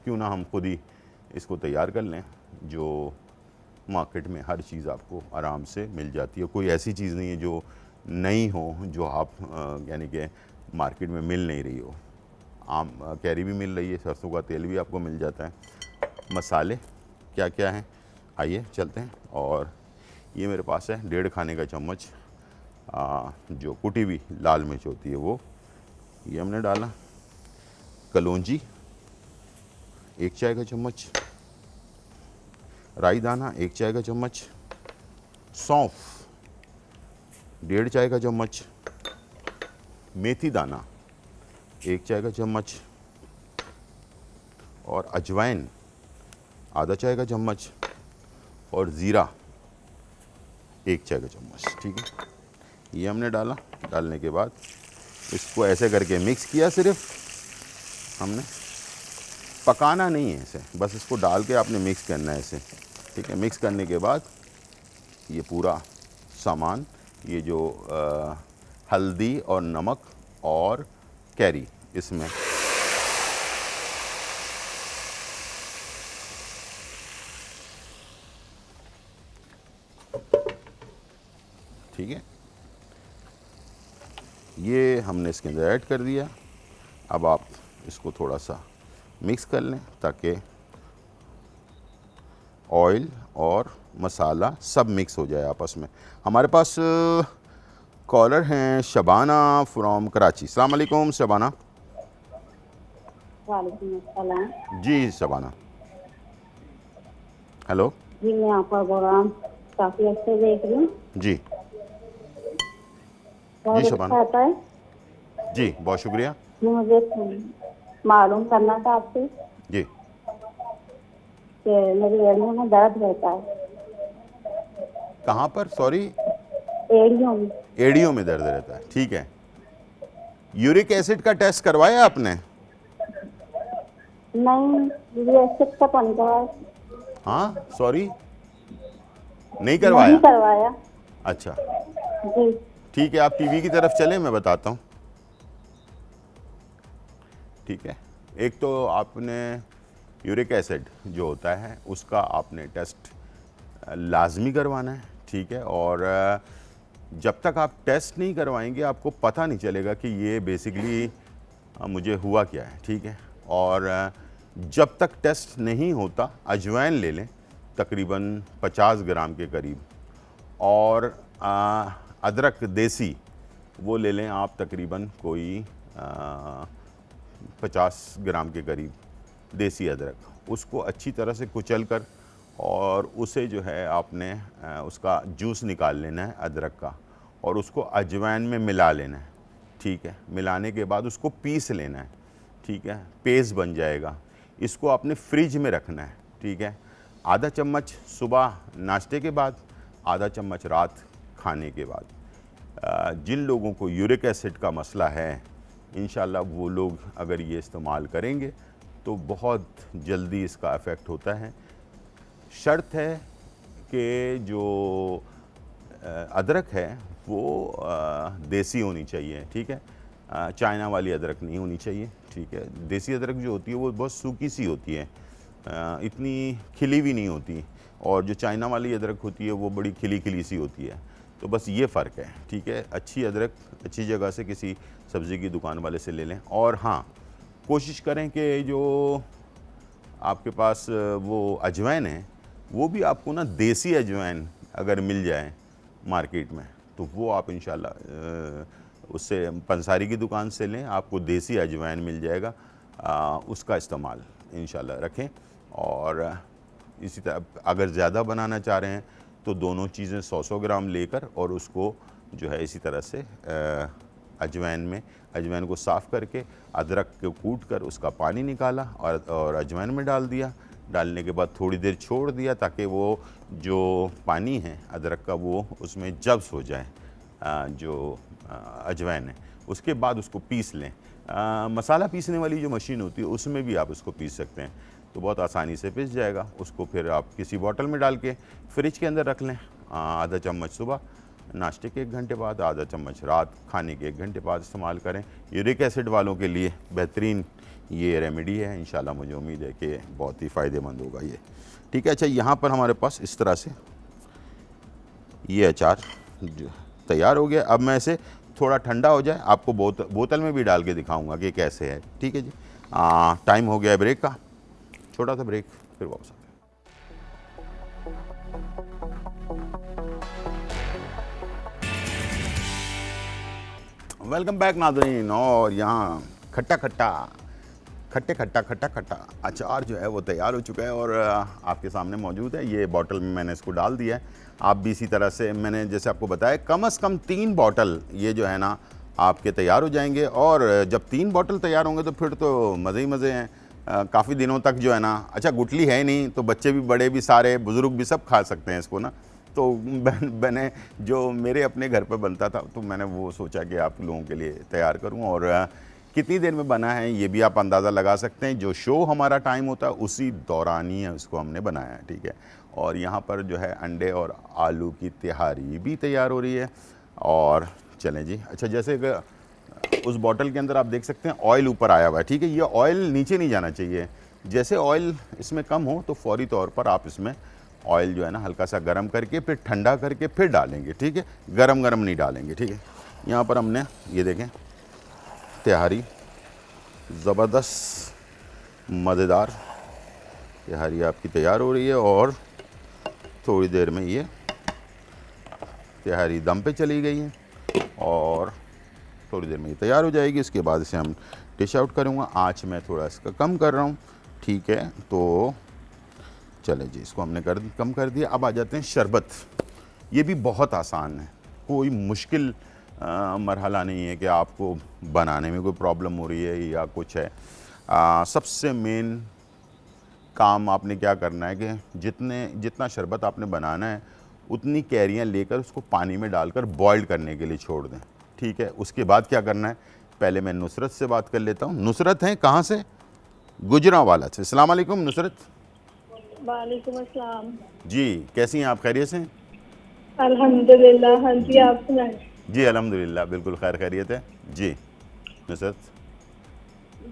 क्यों ना हम खुद ही इसको तैयार कर लें, जो मार्केट में हर चीज़ आपको आराम से मिल जाती है। कोई ऐसी चीज़ नहीं है जो नई हो, जो आप यानी कि मार्केट में मिल नहीं रही हो। आम कैरी भी मिल रही है, सरसों का तेल भी आपको मिल जाता है। मसाले क्या क्या हैं आइए चलते हैं। और ये मेरे पास है 1.5 खाने का चम्मच जो कुटी हुई लाल मिर्च होती है वो, ये हमने डाला। कलौंजी 1 चाय का चम्मच, राई दाना 1 चाय का चम्मच, सौंफ 1.5 चाय का चम्मच, मेथी दाना 1 चाय का चम्मच, और अजवाइन आधा चाय का चम्मच, और ज़ीरा 1 चाय का चम्मच, ठीक है। ये हमने डाला। डालने के बाद इसको ऐसे करके मिक्स किया, सिर्फ हमने पकाना नहीं है इसे, बस इसको डाल के आपने मिक्स करना है इसे, ठीक है। मिक्स करने के बाद ये पूरा सामान, ये जो हल्दी और नमक और कैरी इसमें ठीक है, ये हमने इसके अंदर ऐड कर दिया। अब आप इसको थोड़ा सा मिक्स कर लें ताकि ऑयल और मसाला सब मिक्स हो जाए आपस में। हमारे पास कॉलर हैं शबाना फ्रॉम कराची। अस्सलाम वालेकुम शबाना। वालेकुम अस्सलाम। जी शबाना, हेलो जी मैं आपका प्रोग्राम काफ़ी अच्छे देख रही हूँ। जी। बहुत शबाना। अच्छा आता है। जी बहुत शुक्रिया। मुझे मालूम करना था आपसे जी कि मेरी एड़ियों में दर्द रहता है। कहाँ पर? सॉरी। एड़ियों में। एड़ियों में दर्द रहता है, ठीक है। यूरिक एसिड का टेस्ट करवाया आपने? नहीं, ये एसिड का पानी करवाया। हाँ सॉरी, नहीं नहीं करवाया? करवाया। अच्छा जी। ठीक है, आप टीवी की तरफ चलें, मैं बताता हूँ। ठीक है, एक तो आपने यूरिक एसिड जो होता है उसका आपने टेस्ट लाजमी करवाना है, ठीक है। और जब तक आप टेस्ट नहीं करवाएंगे आपको पता नहीं चलेगा कि ये बेसिकली मुझे हुआ क्या है, ठीक है। और जब तक टेस्ट नहीं होता अजवाइन ले लें तकरीबन 50 ग्राम के करीब, और अदरक देसी वो ले लें आप तकरीबन कोई 50 ग्राम के करीब देसी अदरक, उसको अच्छी तरह से कुचल कर और उसे जो है आपने उसका जूस निकाल लेना है अदरक का, और उसको अजवाइन में मिला लेना है, ठीक है। मिलाने के बाद उसको पीस लेना है, ठीक है, पेस्ट बन जाएगा। इसको आपने फ्रिज में रखना है, ठीक है। आधा चम्मच सुबह नाश्ते के बाद, आधा चम्मच रात खाने के बाद। जिन लोगों को यूरिक एसिड का मसला है इंशाल्लाह वो लोग अगर ये इस्तेमाल करेंगे तो बहुत जल्दी इसका इफ़ेक्ट होता है। शर्त है कि जो अदरक है वो देसी होनी चाहिए, ठीक है। चाइना वाली अदरक नहीं होनी चाहिए, ठीक है। देसी अदरक जो होती है वो बहुत सूखी सी होती है, इतनी खिली हुई नहीं होती, और जो चाइना वाली अदरक होती है वो बड़ी खिली खिली सी होती है। तो बस ये फ़र्क है, ठीक है। अच्छी अदरक अच्छी जगह से किसी सब्ज़ी की दुकान वाले से ले लें। और हाँ, कोशिश करें कि जो आपके पास वो अजवाइन है वो भी आपको ना देसी अजवाइन अगर मिल जाए मार्केट में तो वो आप इंशाल्लाह उससे पंसारी की दुकान से लें, आपको देसी अजवाइन मिल जाएगा, उसका इस्तेमाल इंशाल्लाह रखें। और इसी तरह अगर ज़्यादा बनाना चाह रहे हैं तो दोनों चीज़ें 100-100 ग्राम लेकर और उसको जो है इसी तरह से अजवाइन को साफ़ करके अदरक को कूट कर उसका पानी निकाला और अजवाइन में डाल दिया। डालने के बाद थोड़ी देर छोड़ दिया ताकि वो जो पानी है अदरक का वो उसमें जब्स हो जाए, जो अजवाइन है। उसके बाद उसको पीस लें। मसाला पीसने वाली जो मशीन होती है उसमें भी आप उसको पीस सकते हैं, तो बहुत आसानी से पिस जाएगा। उसको फिर आप किसी बोतल में डाल के फ्रिज के अंदर रख लें। आधा चम्मच सुबह नाश्ते के 1 घंटे बाद, आधा चम्मच रात खाने के 1 घंटे बाद इस्तेमाल करें। यूरिक एसिड वालों के लिए बेहतरीन ये रेमेडी है, इंशाल्लाह मुझे उम्मीद है कि बहुत ही फ़ायदेमंद होगा ये, ठीक है। अच्छा, यहाँ पर हमारे पास इस तरह से ये अचार तैयार हो गया। अब मैं इसे थोड़ा ठंडा हो जाए आपको बोतल में भी डाल के दिखाऊंगा कि कैसे है, ठीक है जी। टाइम हो गया है ब्रेक का, छोटा सा ब्रेक, फिर वापस आते हैं। वेलकम बैक नाज़रीन। और यहाँ खट्टा खट्टा अचार जो है वो तैयार हो चुका है और आपके सामने मौजूद है। ये बॉटल में मैंने इसको डाल दिया है। आप भी इसी तरह से, मैंने जैसे आपको बताया, कम से कम 3 बॉटल ये जो है ना आपके तैयार हो जाएंगे। और जब 3 बॉटल तैयार होंगे तो फिर तो मज़े ही मज़े हैं। काफ़ी दिनों तक जो है ना, अच्छा गुठली है नहीं तो बच्चे भी बड़े भी सारे बुज़ुर्ग भी सब खा सकते हैं इसको ना। तो मैंने जो मेरे अपने घर पर बनता था तो मैंने वो सोचा कि आप लोगों के लिए तैयार करूं। और कितनी देर में बना है ये भी आप अंदाज़ा लगा सकते हैं। जो शो हमारा टाइम होता है उसी दौरान ही है उसको हमने बनाया है, ठीक है। और यहाँ पर जो है अंडे और आलू की तिहारी भी तैयार हो रही है। और चलें जी। अच्छा, जैसे कि उस बॉटल के अंदर आप देख सकते हैं ऑयल ऊपर आया हुआ है, ठीक है। ये ऑयल नीचे नहीं जाना चाहिए। जैसे ऑयल इसमें कम हो तो फौरी तौर पर आप इसमें ऑयल जो है ना हल्का सा गर्म करके फिर ठंडा करके फिर डालेंगे, ठीक है। गरम गरम नहीं डालेंगे, ठीक है। यहाँ पर हमने ये देखें तिहारी, ज़बरदस्त मज़ेदार तिहारी आपकी तैयार हो रही है। और थोड़ी देर में ये तिहारी दम पे चली गई है और थोड़ी देर में ये तैयार हो जाएगी। इसके बाद इसे हम डिश आउट करूँगा। आँच मैं थोड़ा इसका कम कर रहा हूँ, ठीक है। तो चले जी, इसको हमने कम कर दिया। अब आ जाते हैं शरबत। ये भी बहुत आसान है, कोई मुश्किल मरहला नहीं है कि आपको बनाने में कोई प्रॉब्लम हो रही है या कुछ है। सबसे मेन काम आपने क्या करना है कि जितना शरबत आपने बनाना है उतनी कैरियाँ लेकर उसको पानी में डालकर बॉइल्ड करने के लिए छोड़ दें, ठीक है। उसके बाद क्या करना है, पहले मैं नुसरत से बात कर लेता हूँ। नुसरत हैं कहाँ से? गुजरांवाला से। अस्सलाम वालेकुम नुसरत। वालेकुम अस्सलाम। जी कैसी हैं आप, खैरियत से? अल्हम्दुलिल्लाह। हाँ जी, आप सुनाएं। जी अल्हम्दुलिल्लाह बिल्कुल खैरियत है। जी नुसरत।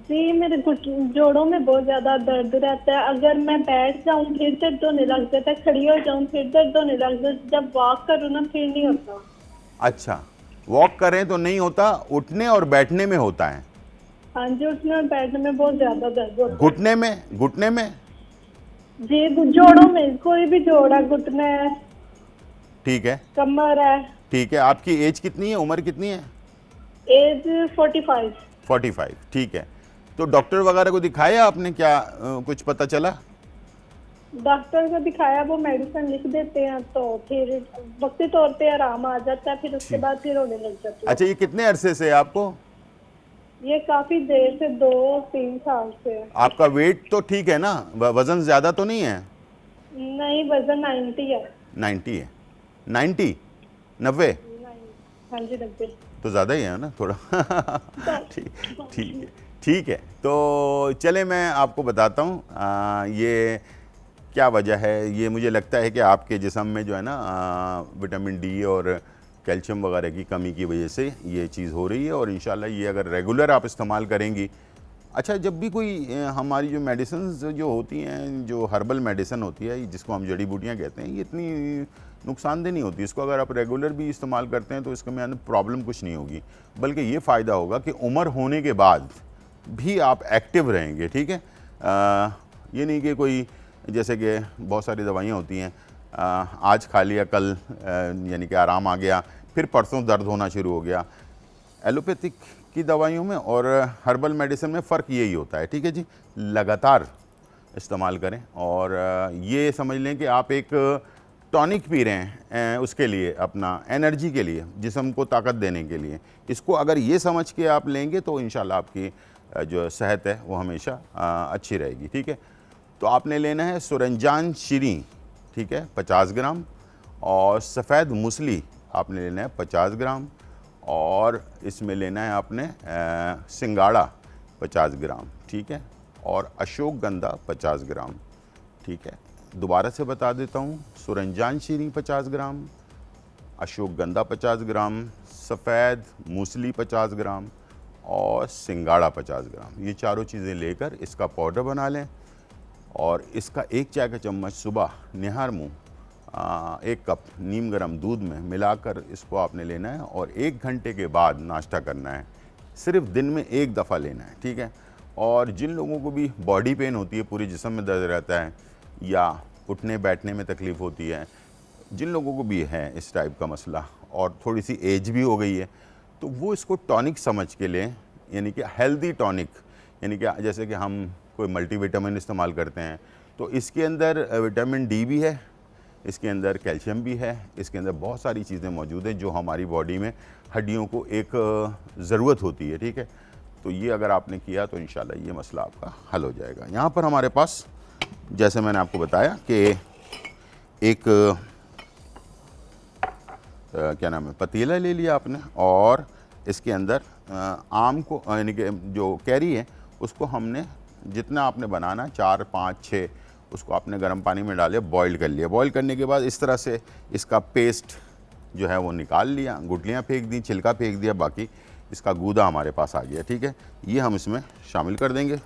जी, मेरे जोड़ों में बहुत ज्यादा दर्द रहता है। अगर मैं बैठ जाऊं फिर दर्द होने लग जाता है, खड़ी हो जाऊं फिर दर्द होने लग जाता है, जब वॉक करूँ ना फिर नहीं होता। अच्छा, वॉक करें तो नहीं होता, उठने और बैठने में होता है? हाँ जी, उठने और बैठने में बहुत ज्यादा दर्द होता है। घुटने में? घुटने में? जी, जोड़ों में, कोई भी जोड़ है, घुटने है, ठीक है कमर है। ठीक है। आपकी एज कितनी है, उम्र कितनी है? एज 45। 45, ठीक है। तो डॉक्टर वगैरह को दिखाया आपने, क्या कुछ पता चला? डॉक्टर को दिखाया, वो मेडिसिन लिख देते हैं तो फिर वक्ती तौर पे आराम आ जाता है, फिर उसके बाद फिर होने लग जाती है। अच्छा, ये कितने अरसे से है आपको? ये काफी देर से, 2-3 साल से है। आपका वेट तो ठीक है ना, वजन ज़्यादा तो नहीं है? नहीं, वजन 90 है। 90 है? 90? 90? हाँ जी, 90। तो ज़्यादा ही है ना थोड़ा। ठीक ठीक है ठीक है। तो चले मैं आपको बताता हूँ ये क्या वजह है। ये मुझे लगता है कि आपके जिस्म में जो है ना विटामिन डी और कैल्शियम वगैरह की कमी की वजह से ये चीज़ हो रही है, और इंशाल्लाह ये अगर रेगुलर आप इस्तेमाल करेंगी। अच्छा, जब भी कोई हमारी जो मेडिसिन जो होती हैं, जो हर्बल मेडिसिन होती है जिसको हम जड़ी बूटियाँ कहते हैं, ये इतनी नुकसानदेह नहीं होती। इसको अगर आप रेगुलर भी इस्तेमाल करते हैं तो इसके में प्रॉब्लम कुछ नहीं होगी, बल्कि ये फ़ायदा होगा कि उम्र होने के बाद भी आप एक्टिव रहेंगे, ठीक है। ये नहीं कि कोई, जैसे कि बहुत सारी दवाइयाँ होती हैं, आज खा लिया कल यानी कि आराम आ गया, फिर परसों दर्द होना शुरू हो गया। एलोपैथिक की दवाइयों में और हर्बल मेडिसिन में फ़र्क यही होता है, ठीक है जी। लगातार इस्तेमाल करें, और ये समझ लें कि आप एक टॉनिक पी रहे हैं उसके लिए, अपना एनर्जी के लिए, जिस्म को ताकत देने के लिए। इसको अगर ये समझ के आप लेंगे तो इंशाल्लाह आपकी जो सेहत है वो हमेशा अच्छी रहेगी, ठीक है। तो आपने लेना है सुरंजान शीरी, ठीक है, 50 ग्राम, और सफ़ेद मूसली आपने लेना है 50 ग्राम, और इसमें लेना है आपने सिंगाड़ा 50 ग्राम, ठीक है, और अशोकगंधा 50 ग्राम, ठीक है। दोबारा से बता देता हूँ, सुरंजान शीरी 50 ग्राम, अशोकगंधा 50 ग्राम, सफ़ेद मूसली 50 ग्राम और सिंगाड़ा 50 ग्राम। ये चारों चीज़ें लेकर इसका पाउडर बना लें, और इसका 1 चाय का चम्मच सुबह निहार मुँह 1 कप नीम गर्म दूध में मिलाकर इसको आपने लेना है, और 1 घंटे के बाद नाश्ता करना है। सिर्फ दिन में 1 दफ़ा लेना है, ठीक है। और जिन लोगों को भी बॉडी पेन होती है, पूरे जिस्म में दर्द रहता है, या उठने बैठने में तकलीफ़ होती है, जिन लोगों को भी है इस टाइप का मसला, और थोड़ी सी एज भी हो गई है, तो वो इसको टॉनिक समझ के लें, यानी कि हेल्दी टॉनिक। यानी कि जैसे कि हम कोई मल्टीविटामिन इस्तेमाल करते हैं, तो इसके अंदर विटामिन डी भी है, इसके अंदर कैल्शियम भी है, इसके अंदर बहुत सारी चीज़ें मौजूद हैं जो हमारी बॉडी में हड्डियों को एक ज़रूरत होती है, ठीक है। तो ये अगर आपने किया तो इंशाल्लाह ये मसला आपका हल हो जाएगा। यहाँ पर हमारे पास, जैसे मैंने आपको बताया कि एक क्या नाम है, पतीला ले लिया आपने, और इसके अंदर आम को, यानी कि जो कैरी है उसको हमने जितना आपने बनाना 4, 5, 6, उसको आपने गर्म पानी में डाले, बॉईल कर लिया। बॉईल करने के बाद इस तरह से इसका पेस्ट जो है वो निकाल लिया, गुठलियाँ फेंक दी, छिलका फेंक दिया, बाकी इसका गूदा हमारे पास आ गया, ठीक है। ये हम इसमें शामिल कर देंगे,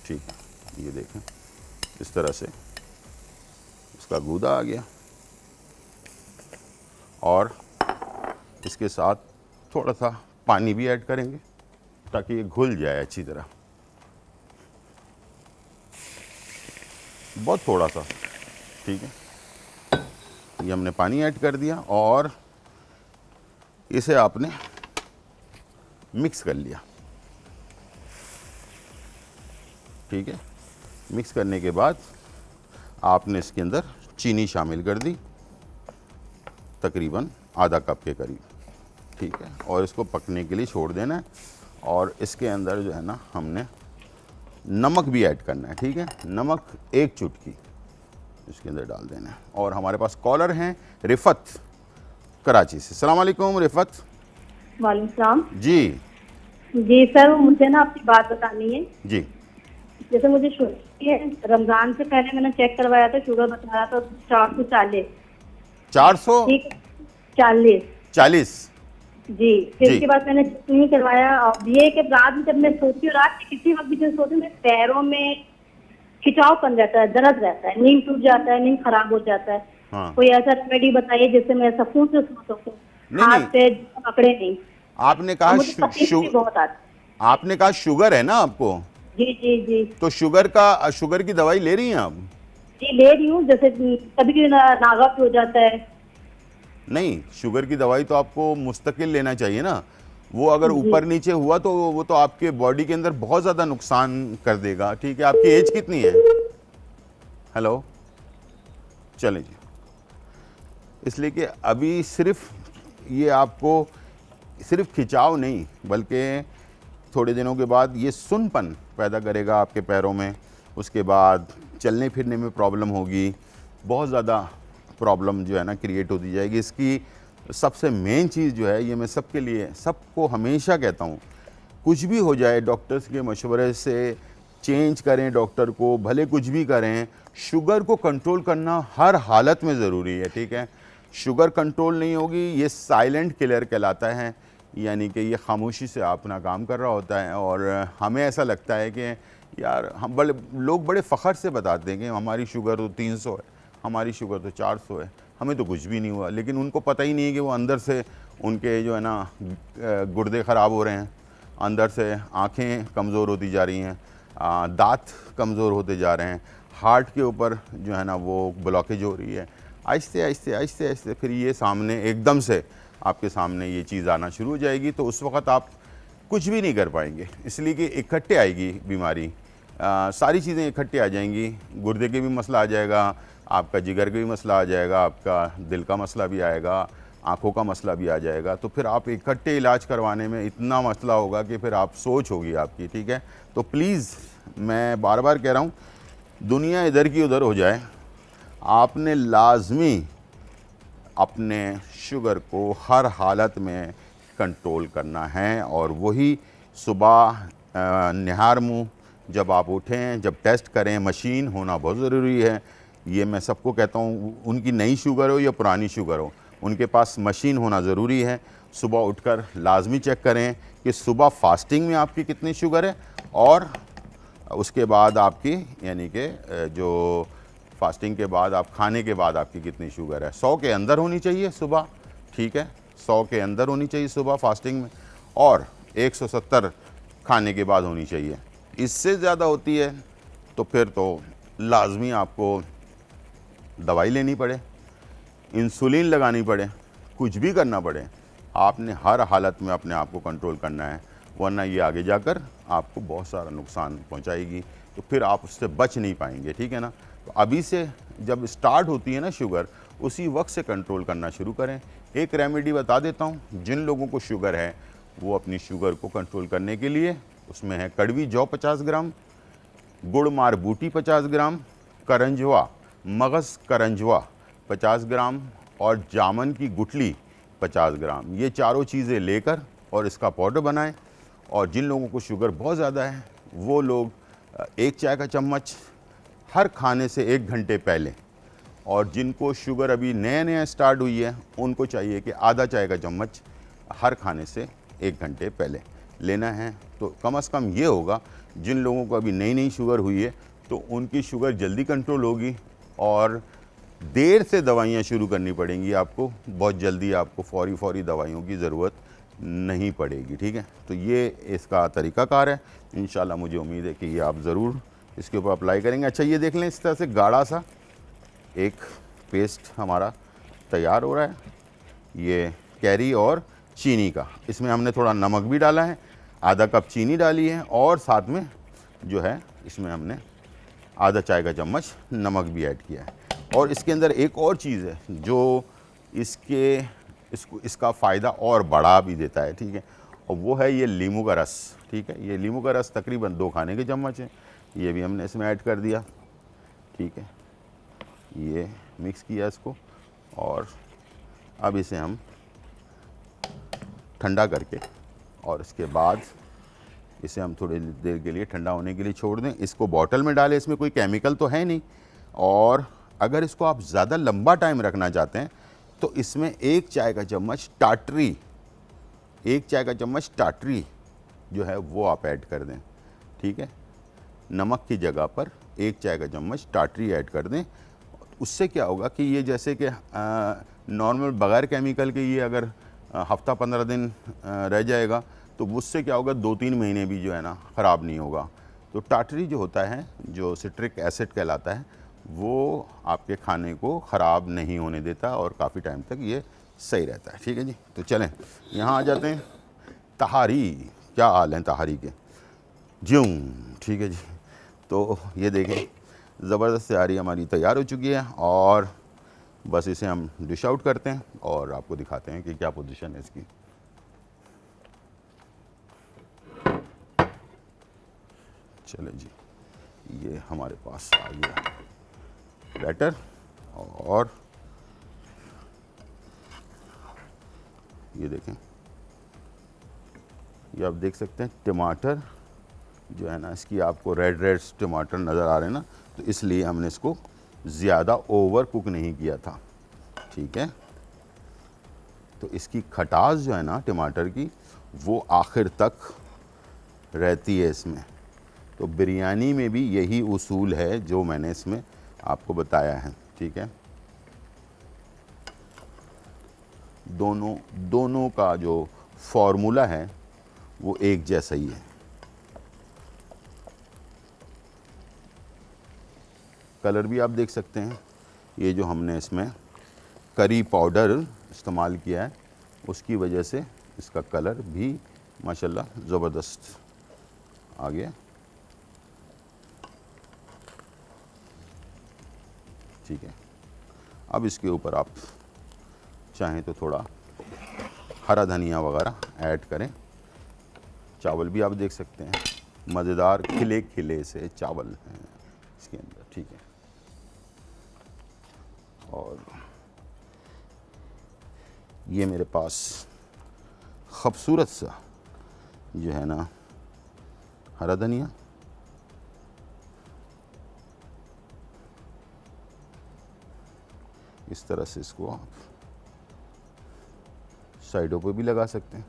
ठीक है। ये देखें इस तरह से इसका गूदा आ गया, और इसके साथ थोड़ा सा पानी भी ऐड करेंगे ताकि ये घुल जाए अच्छी तरह, बहुत थोड़ा सा, ठीक है। ये हमने पानी ऐड कर दिया, और इसे आपने मिक्स कर लिया, ठीक है। मिक्स करने के बाद आपने इसके अंदर चीनी शामिल कर दी, तकरीबन आधा कप के करीब, ठीक है। और इसको पकने के लिए छोड़ देना है। और इसके अंदर जो है ना हमने नमक भी ऐड करना है, ठीक है। नमक 1 चुटकी इसके अंदर डाल देना है। और हमारे पास कॉलर हैं रिफत कराची से। अस्सलाम वालेकुम रिफत। वालेकुम सलाम। जी जी सर, मुझे ना आपकी बात बतानी है। जी। जैसे मुझे शुगर है, रमजान से पहले मैंने चेक करवाया था, शुगर बता रहा था 440। 440 जी। फिर जी। इसके बाद मैंने चेक नहीं करवाया। अब ये कि रात में जब मैं सोती हूँ, रात में किसी वक्त भी जब सोती हूँ, मेरे पैरों में खिंचावपन रहता है, दर्द रहता है, नींद टूट जाता है, नींद खराब हो जाता है। हाँ। कोई ऐसा रेमेडी बताइए जिससे मैं सुकून से सो सकूं, नहीं, हाथ नहीं। पे पकड़े नहीं। आपने कहा और मुझे तकलीफ भी बहुत आती आपने कहा शुगर है ना आपको, है। जी जी जी तो शुगर की दवाई ले रही हैं आप? जी ले रही हूँ। जैसे कभी कभी नागा भी हो जाता है। नहीं, शुगर की दवाई तो आपको मुस्तकिल लेना चाहिए ना। वो अगर जी। ऊपर नीचे हुआ तो वो तो आपके बॉडी के अंदर बहुत ज़्यादा नुकसान कर देगा, ठीक है। आपकी एज कितनी है? हेलो, चलें जी। इसलिए कि अभी सिर्फ ये आपको सिर्फ खिंचाव नहीं, बल्कि थोड़े दिनों के बाद ये सुनपन पैदा करेगा आपके पैरों में। उसके बाद चलने फिरने में प्रॉब्लम होगी, बहुत ज़्यादा प्रॉब्लम जो है ना क्रिएट होती जाएगी। इसकी सबसे मेन चीज़ जो है, ये मैं सबके लिए सबको हमेशा कहता हूँ, कुछ भी हो जाए डॉक्टर्स के मशवरे से चेंज करें डॉक्टर को, भले कुछ भी करें, शुगर को कंट्रोल करना हर हालत में ज़रूरी है, ठीक है। शुगर कंट्रोल नहीं होगी, ये साइलेंट किलर कहलाता है, यानी कि ये खामोशी से अपना काम कर रहा होता है। और हमें ऐसा लगता है कि यार हम लोग बड़े फ़ख्र से बताते हैं कि हमारी शुगर तो 300 है, हमारी शुगर तो 400 है, हमें तो कुछ भी नहीं हुआ। लेकिन उनको पता ही नहीं है कि वो अंदर से उनके जो है ना गुर्दे ख़राब हो रहे हैं, अंदर से आँखें कमज़ोर होती जा रही हैं, दांत कमज़ोर होते जा रहे हैं, हार्ट के ऊपर जो है ना वो ब्लॉकेज हो रही है। आहिस्ते आहिस्ते आहिस्ते आहिस्ते फिर ये सामने एकदम से आपके सामने ये चीज़ आना शुरू हो जाएगी। तो उस वक़्त आप कुछ भी नहीं कर पाएंगे, इसलिए कि इकट्ठे आएगी बीमारी, सारी चीज़ें इकट्ठे आ जाएंगी। गुर्दे के भी मसला आ जाएगा, आपका जिगर का भी मसला आ जाएगा, आपका दिल का मसला भी आएगा, आँखों का मसला भी आ जाएगा। तो फिर आप इकट्ठे इलाज करवाने में इतना मसला होगा कि फिर आप सोच होगी आपकी, ठीक है। तो प्लीज़ मैं बार बार कह रहा हूँ, दुनिया इधर की उधर हो जाए, आपने लाजमी अपने शुगर को हर हालत में कंट्रोल करना है। और वही सुबह निहार मुँह जब आप उठें, जब टेस्ट करें, मशीन होना बहुत ज़रूरी है। ये मैं सबको कहता हूँ, उनकी नई शुगर हो या पुरानी शुगर हो, उनके पास मशीन होना ज़रूरी है। सुबह उठकर लाजमी चेक करें कि सुबह फास्टिंग में आपकी कितनी शुगर है, और उसके बाद आपकी यानी कि जो फास्टिंग के बाद आप खाने के बाद आपकी कितनी शुगर है। 100 के अंदर होनी चाहिए सुबह, ठीक है, 100 के अंदर होनी चाहिए सुबह फास्टिंग में, और 170 खाने के बाद होनी चाहिए। इससे ज़्यादा होती है तो फिर तो लाजमी आपको दवाई लेनी पड़े, इंसुलिन लगानी पड़े, कुछ भी करना पड़े, आपने हर हालत में अपने आप को कंट्रोल करना है, वरना ये आगे जाकर आपको बहुत सारा नुकसान पहुंचाएगी। तो फिर आप उससे बच नहीं पाएंगे, ठीक है ना। तो अभी से जब स्टार्ट होती है ना शुगर, उसी वक्त से कंट्रोल करना शुरू करें। एक रेमेडी बता देता हूँ, जिन लोगों को शुगर है वो अपनी शुगर को कंट्रोल करने के लिए, उसमें है कड़वी जौ 50 ग्राम, गुड़ मार बूटी 50 ग्राम, करंजवा मगज़ करंजवा 50 ग्राम, और जामन की गुठली 50 ग्राम। ये चारों चीज़ें लेकर और इसका पाउडर बनाएं। और जिन लोगों को शुगर बहुत ज़्यादा है वो लोग 1 चाय का चम्मच हर खाने से 1 घंटे पहले, और जिनको शुगर अभी नया नया स्टार्ट हुई है उनको चाहिए कि आधा चाय का चम्मच हर खाने से 1 घंटे पहले लेना है। तो कम से कम ये होगा, जिन लोगों को अभी नई नई शुगर हुई है तो उनकी शुगर जल्दी कंट्रोल होगी, और देर से दवाइयाँ शुरू करनी पड़ेंगी आपको, बहुत जल्दी आपको फौरी दवाइयों की ज़रूरत नहीं पड़ेगी, ठीक है। तो ये इसका तरीक़ाकार है। इंशाल्लाह मुझे उम्मीद है कि ये आप ज़रूर इसके ऊपर अप्लाई करेंगे। अच्छा, ये देख लें, इस तरह से गाढ़ा सा एक पेस्ट हमारा तैयार हो रहा है, ये कैरी और चीनी का। इसमें हमने थोड़ा नमक भी डाला है, आधा कप चीनी डाली है, और साथ में जो है इसमें हमने आधा चाय का चम्मच नमक भी ऐड किया है। और इसके अंदर एक और चीज़ है जो इसका फ़ायदा और बढ़ा भी देता है, ठीक है। और वो है ये लीमू का रस, ठीक है। ये लीमू का रस तकरीबन 2 खाने के चम्मच है, ये भी हमने इसमें ऐड कर दिया, ठीक है। ये मिक्स किया इसको और अब इसे हम ठंडा करके और इसके बाद इसे हम थोड़ी देर के लिए ठंडा होने के लिए छोड़ दें। इसको बॉटल में डालें, इसमें कोई केमिकल तो है नहीं। और अगर इसको आप ज़्यादा लंबा टाइम रखना चाहते हैं तो इसमें 1 चाय का चम्मच टाटरी, 1 चाय का चम्मच टाटरी जो है वो आप ऐड कर दें, ठीक है। नमक की जगह पर 1 चाय का चम्मच टाटरी ऐड कर दें। उससे क्या होगा कि ये जैसे कि नॉर्मल बगैर केमिकल के ये अगर हफ्ता 15 दिन रह जाएगा तो उससे क्या होगा 2-3 महीने भी जो है ना ख़राब नहीं होगा। तो टाटरी जो होता है, जो सिट्रिक एसिड कहलाता है, वो आपके खाने को ख़राब नहीं होने देता और काफ़ी टाइम तक ये सही रहता है, ठीक है जी। तो चलें यहाँ आ जाते हैं। तहारी, क्या हाल है तहारी के, ज्यूँ, ठीक है जी। तो ये देखें ज़बरदस्त तैयारी हमारी तैयार हो चुकी है और बस इसे हम डिश आउट करते हैं और आपको दिखाते हैं कि क्या पोजीशन है इसकी। चले जी, ये हमारे पास आ गया बैटर और ये देखें, ये आप देख सकते हैं टमाटर जो है ना, इसकी आपको रेड टमाटर नज़र आ रहे हैं ना, तो इसलिए हमने इसको ज़्यादा ओवर कुक नहीं किया था, ठीक है। तो इसकी खटास जो है ना टमाटर की, वो आखिर तक रहती है इसमें। तो बिरयानी में भी यही उसूल है जो मैंने इसमें आपको बताया है, ठीक है। दोनों का जो फॉर्मूला है वो एक जैसा ही है। कलर भी आप देख सकते हैं, ये जो हमने इसमें करी पाउडर इस्तेमाल किया है उसकी वजह से इसका कलर भी माशाल्लाह ज़बरदस्त आ गया, ठीक है। अब इसके ऊपर आप चाहें तो थोड़ा हरा धनिया वगैरह ऐड करें। चावल भी आप देख सकते हैं, मज़ेदार खिले खिले से चावल हैं इसके अंदर, ठीक है। और ये मेरे पास खूबसूरत सा जो है ना हरा धनिया, इस तरह से इसको आप साइडों पे भी लगा सकते हैं,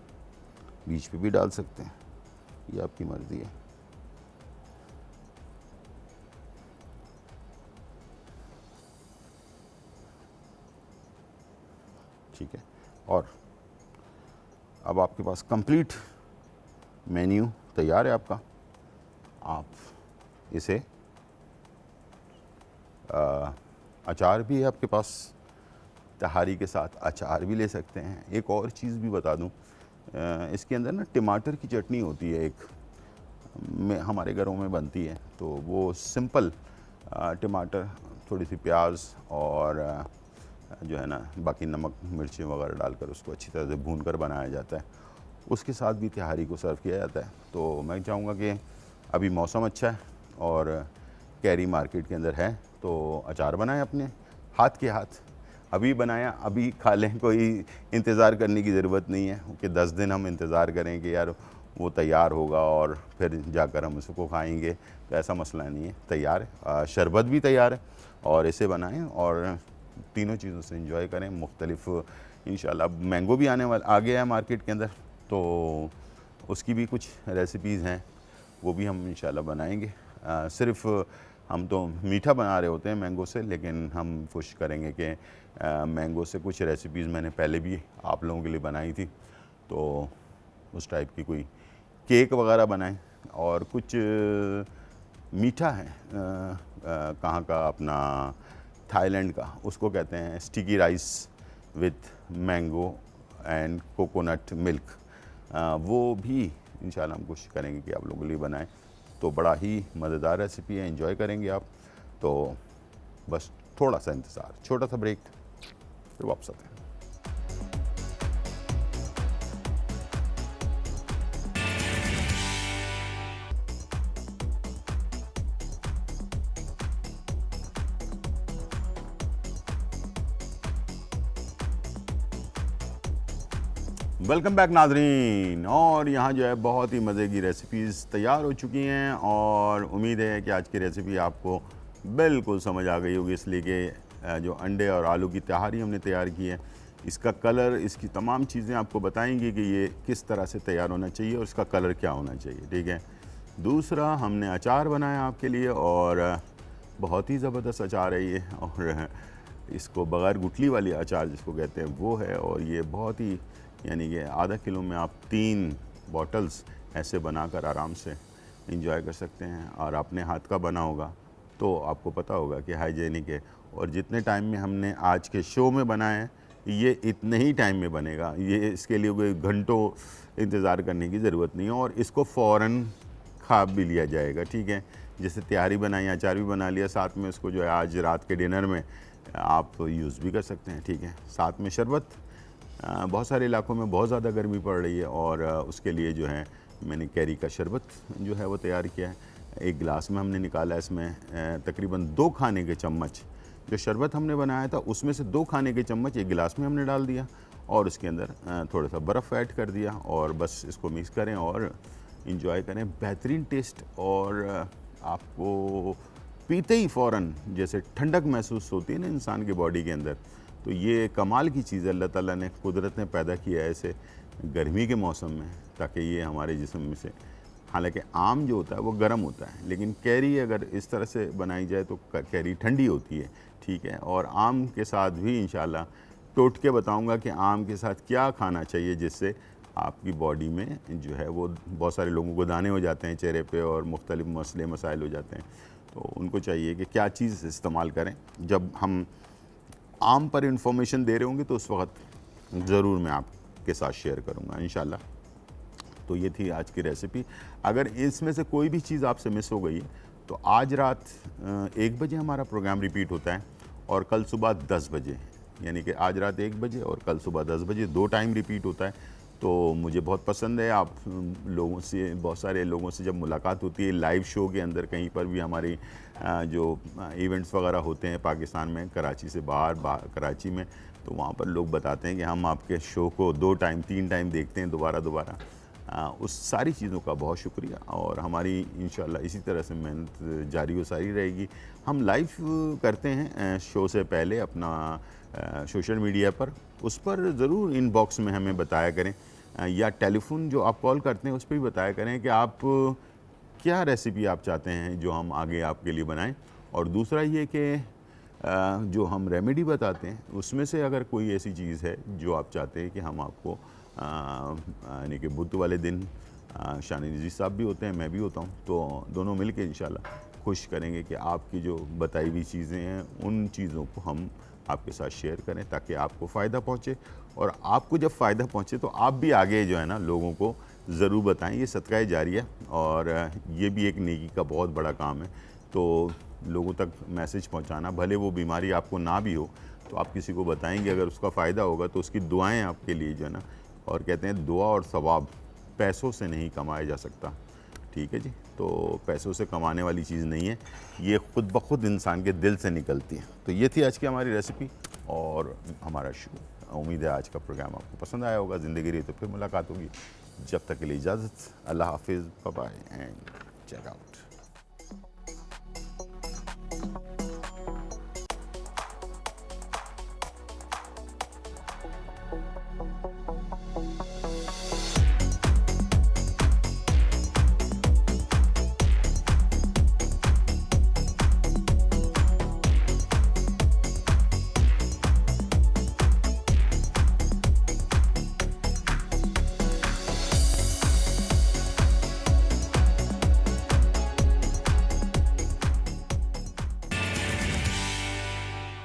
बीच पे भी डाल सकते हैं, ये आपकी मर्ज़ी है। ठीक है, और अब आपके पास कंप्लीट मेन्यू तैयार है आपका। आप इसे अचार भी है आपके पास, तहारी के साथ अचार भी ले सकते हैं। एक और चीज़ भी बता दूं, इसके अंदर ना टमाटर की चटनी होती है, एक हमारे घरों में बनती है। तो वो सिंपल टमाटर, थोड़ी सी प्याज और जो है ना बाकी नमक मिर्ची वगैरह डालकर उसको अच्छी तरह से भून कर बनाया जाता है, उसके साथ भी तहारी को सर्व किया जाता है। तो मैं चाहूँगा कि अभी मौसम अच्छा है और कैरी मार्केट के अंदर है, तो अचार बनाएं अपने हाथ के हाथ, अभी बनाया अभी खा लें, कोई इंतज़ार करने की ज़रूरत नहीं है कि 10 दिन हम इंतज़ार करें कि यार वो तैयार होगा और फिर जाकर हम उसको खाएंगे, तो ऐसा मसला नहीं है, तैयार है। शरबत भी तैयार है और इसे बनाएं और तीनों चीज़ों से एंजॉय करें। मुख्तलिफ इंशाल्लाह मैंगो भी आ गया है मार्केट के अंदर, तो उसकी भी कुछ रेसिपीज़ हैं, वो भी हम इंशाल्लाह बनाएंगे। सिर्फ़ हम तो मीठा बना रहे होते हैं मैंगो से, लेकिन हम कोशिश करेंगे कि मैंगो से कुछ रेसिपीज़ मैंने पहले भी आप लोगों के लिए बनाई थी, तो उस टाइप की कोई केक वगैरह बनाएं। और कुछ मीठा है कहाँ का, अपना थाईलैंड का, उसको कहते हैं sticky rice with mango and coconut milk, वो भी इंशाल्लाह हम कोशिश करेंगे कि आप लोगों के लिए बनाएं। तो बड़ा ही मज़ेदार रेसिपी है, एंजॉय करेंगे आप। तो बस थोड़ा सा इंतज़ार, छोटा सा ब्रेक, फिर वापस आते हैं। वेलकम बैक नाजरीन। और यहाँ जो है बहुत ही मज़े की रेसिपीज़ तैयार हो चुकी हैं और उम्मीद है कि आज की रेसिपी आपको बिल्कुल समझ आ गई होगी, इसलिए कि जो अंडे और आलू की तहारी हमने तैयार की है, इसका कलर, इसकी तमाम चीज़ें आपको बताएंगी कि ये किस तरह से तैयार होना चाहिए और इसका कलर क्या होना चाहिए। ठीक है। दूसरा, हमने अचार बनाया आपके लिए और बहुत ही ज़बरदस्त अचार है ये, और इसको बग़ैर गुठली वाली अचार जिसको कहते हैं वो है। और ये बहुत ही, यानी कि आधा किलो में आप 3 बॉटल्स ऐसे बनाकर आराम से इंजॉय कर सकते हैं। और अपने हाथ का बना होगा तो आपको पता होगा कि हाइजेनिक है। और जितने टाइम में हमने आज के शो में बनाए हैं, ये इतने ही टाइम में बनेगा, ये इसके लिए कोई घंटों इंतज़ार करने की ज़रूरत नहीं है और इसको फ़ौरन खा भी लिया जाएगा। ठीक है। जैसे तैयारी बनाई, अचार भी बना लिया, साथ में उसको जो है आज रात के डिनर में आप यूज़ भी कर सकते हैं। ठीक है। साथ में शरबत, बहुत सारे इलाकों में बहुत ज़्यादा गर्मी पड़ रही है और उसके लिए जो है मैंने कैरी का शरबत जो है वो तैयार किया है। एक गिलास में हमने निकाला, इसमें तकरीबन 2 खाने के चम्मच जो शरबत हमने बनाया था उसमें से 2 खाने के चम्मच एक गिलास में हमने डाल दिया और उसके अंदर थोड़ा सा बर्फ़ ऐड कर दिया और बस इसको मिक्स करें और इंजॉय करें। बेहतरीन टेस्ट, और आपको पीते ही फ़ौरन जैसे ठंडक महसूस होती है ना इंसान के बॉडी के अंदर। तो ये कमाल की चीज़ अल्लाह ताला ने, कुदरत ने पैदा किया है ऐसे गर्मी के मौसम में, ताकि ये हमारे जिस्म में से, हालांकि आम जो होता है वो गर्म होता है, लेकिन कैरी अगर इस तरह से बनाई जाए तो कैरी ठंडी होती है। ठीक है। और आम के साथ भी इंशाल्लाह टोट के बताऊंगा कि आम के साथ क्या खाना चाहिए जिससे आपकी बॉडी में जो है वो, बहुत सारे लोगों को दाने हो जाते हैं चेहरे पे और मुख्तलिफ मसले मसाइल हो जाते हैं, तो उनको चाहिए कि क्या चीज़ इस्तेमाल करें। जब हम आम पर इंफॉर्मेशन दे रहे होंगे तो उस वक्त ज़रूर मैं आपके साथ शेयर करूँगा इंशाल्लाह। तो ये थी आज की रेसिपी। अगर इसमें से कोई भी चीज़ आपसे मिस हो गई है तो आज रात 1 बजे हमारा प्रोग्राम रिपीट होता है और कल सुबह 10 बजे, यानी कि आज रात 1 बजे और कल सुबह 10 बजे 2 टाइम रिपीट होता है। तो मुझे बहुत पसंद है, आप लोगों से, बहुत सारे लोगों से जब मुलाकात होती है लाइव शो के अंदर, कहीं पर भी हमारी जो इवेंट्स वगैरह होते हैं पाकिस्तान में, कराची से बाहर कराची में, तो वहाँ पर लोग बताते हैं कि हम आपके शो को 2 टाइम 3 टाइम देखते हैं दोबारा। उस सारी चीज़ों का बहुत शुक्रिया और हमारी इंशाल्लाह इसी तरह से मेहनत जारी व सारी रहेगी। हम लाइव करते हैं शो से पहले अपना सोशल मीडिया पर, उस पर ज़रूर इनबॉक्स में हमें बताया करें या टेलीफोन जो आप कॉल करते हैं उस पर भी बताया करें कि आप क्या रेसिपी आप चाहते हैं जो हम आगे आपके लिए बनाएं। और दूसरा ये कि जो हम रेमेडी बताते हैं उसमें से अगर कोई ऐसी चीज़ है जो आप चाहते हैं कि हम आपको, यानी कि बुध वाले दिन शानी नज़ीर साहब भी होते हैं, मैं भी होता हूँ, तो दोनों मिल के इंशाल्लाह कोशिश करेंगे कि आपकी जो बताई हुई चीज़ें हैं उन चीज़ों को हम आपके साथ शेयर करें ताकि आपको फ़ायदा पहुँचे। और आपको जब फ़ायदा पहुँचे तो आप भी आगे जो है ना लोगों को ज़रूर बताएं। ये सदका जारिया और ये भी एक नेकी का बहुत बड़ा काम है। तो लोगों तक मैसेज पहुंचाना, भले वो बीमारी आपको ना भी हो तो आप किसी को बताएंगे, अगर उसका फ़ायदा होगा तो उसकी दुआएं आपके लिए जो है ना, और कहते हैं दुआ और सवाब पैसों से नहीं कमाया जा सकता। ठीक है जी। तो पैसों से कमाने वाली चीज़ नहीं है, ये ख़ुद ब खुद इंसान के दिल से निकलती है। तो ये थी आज की हमारी रेसिपी और हमारा शो। उम्मीद है आज का प्रोग्राम आपको पसंद आया होगा। ज़िंदगी रही तो फिर मुलाकात होगी। जब तक के लिए इजाज़त, अल्लाह हाफिज़, bye bye and check out.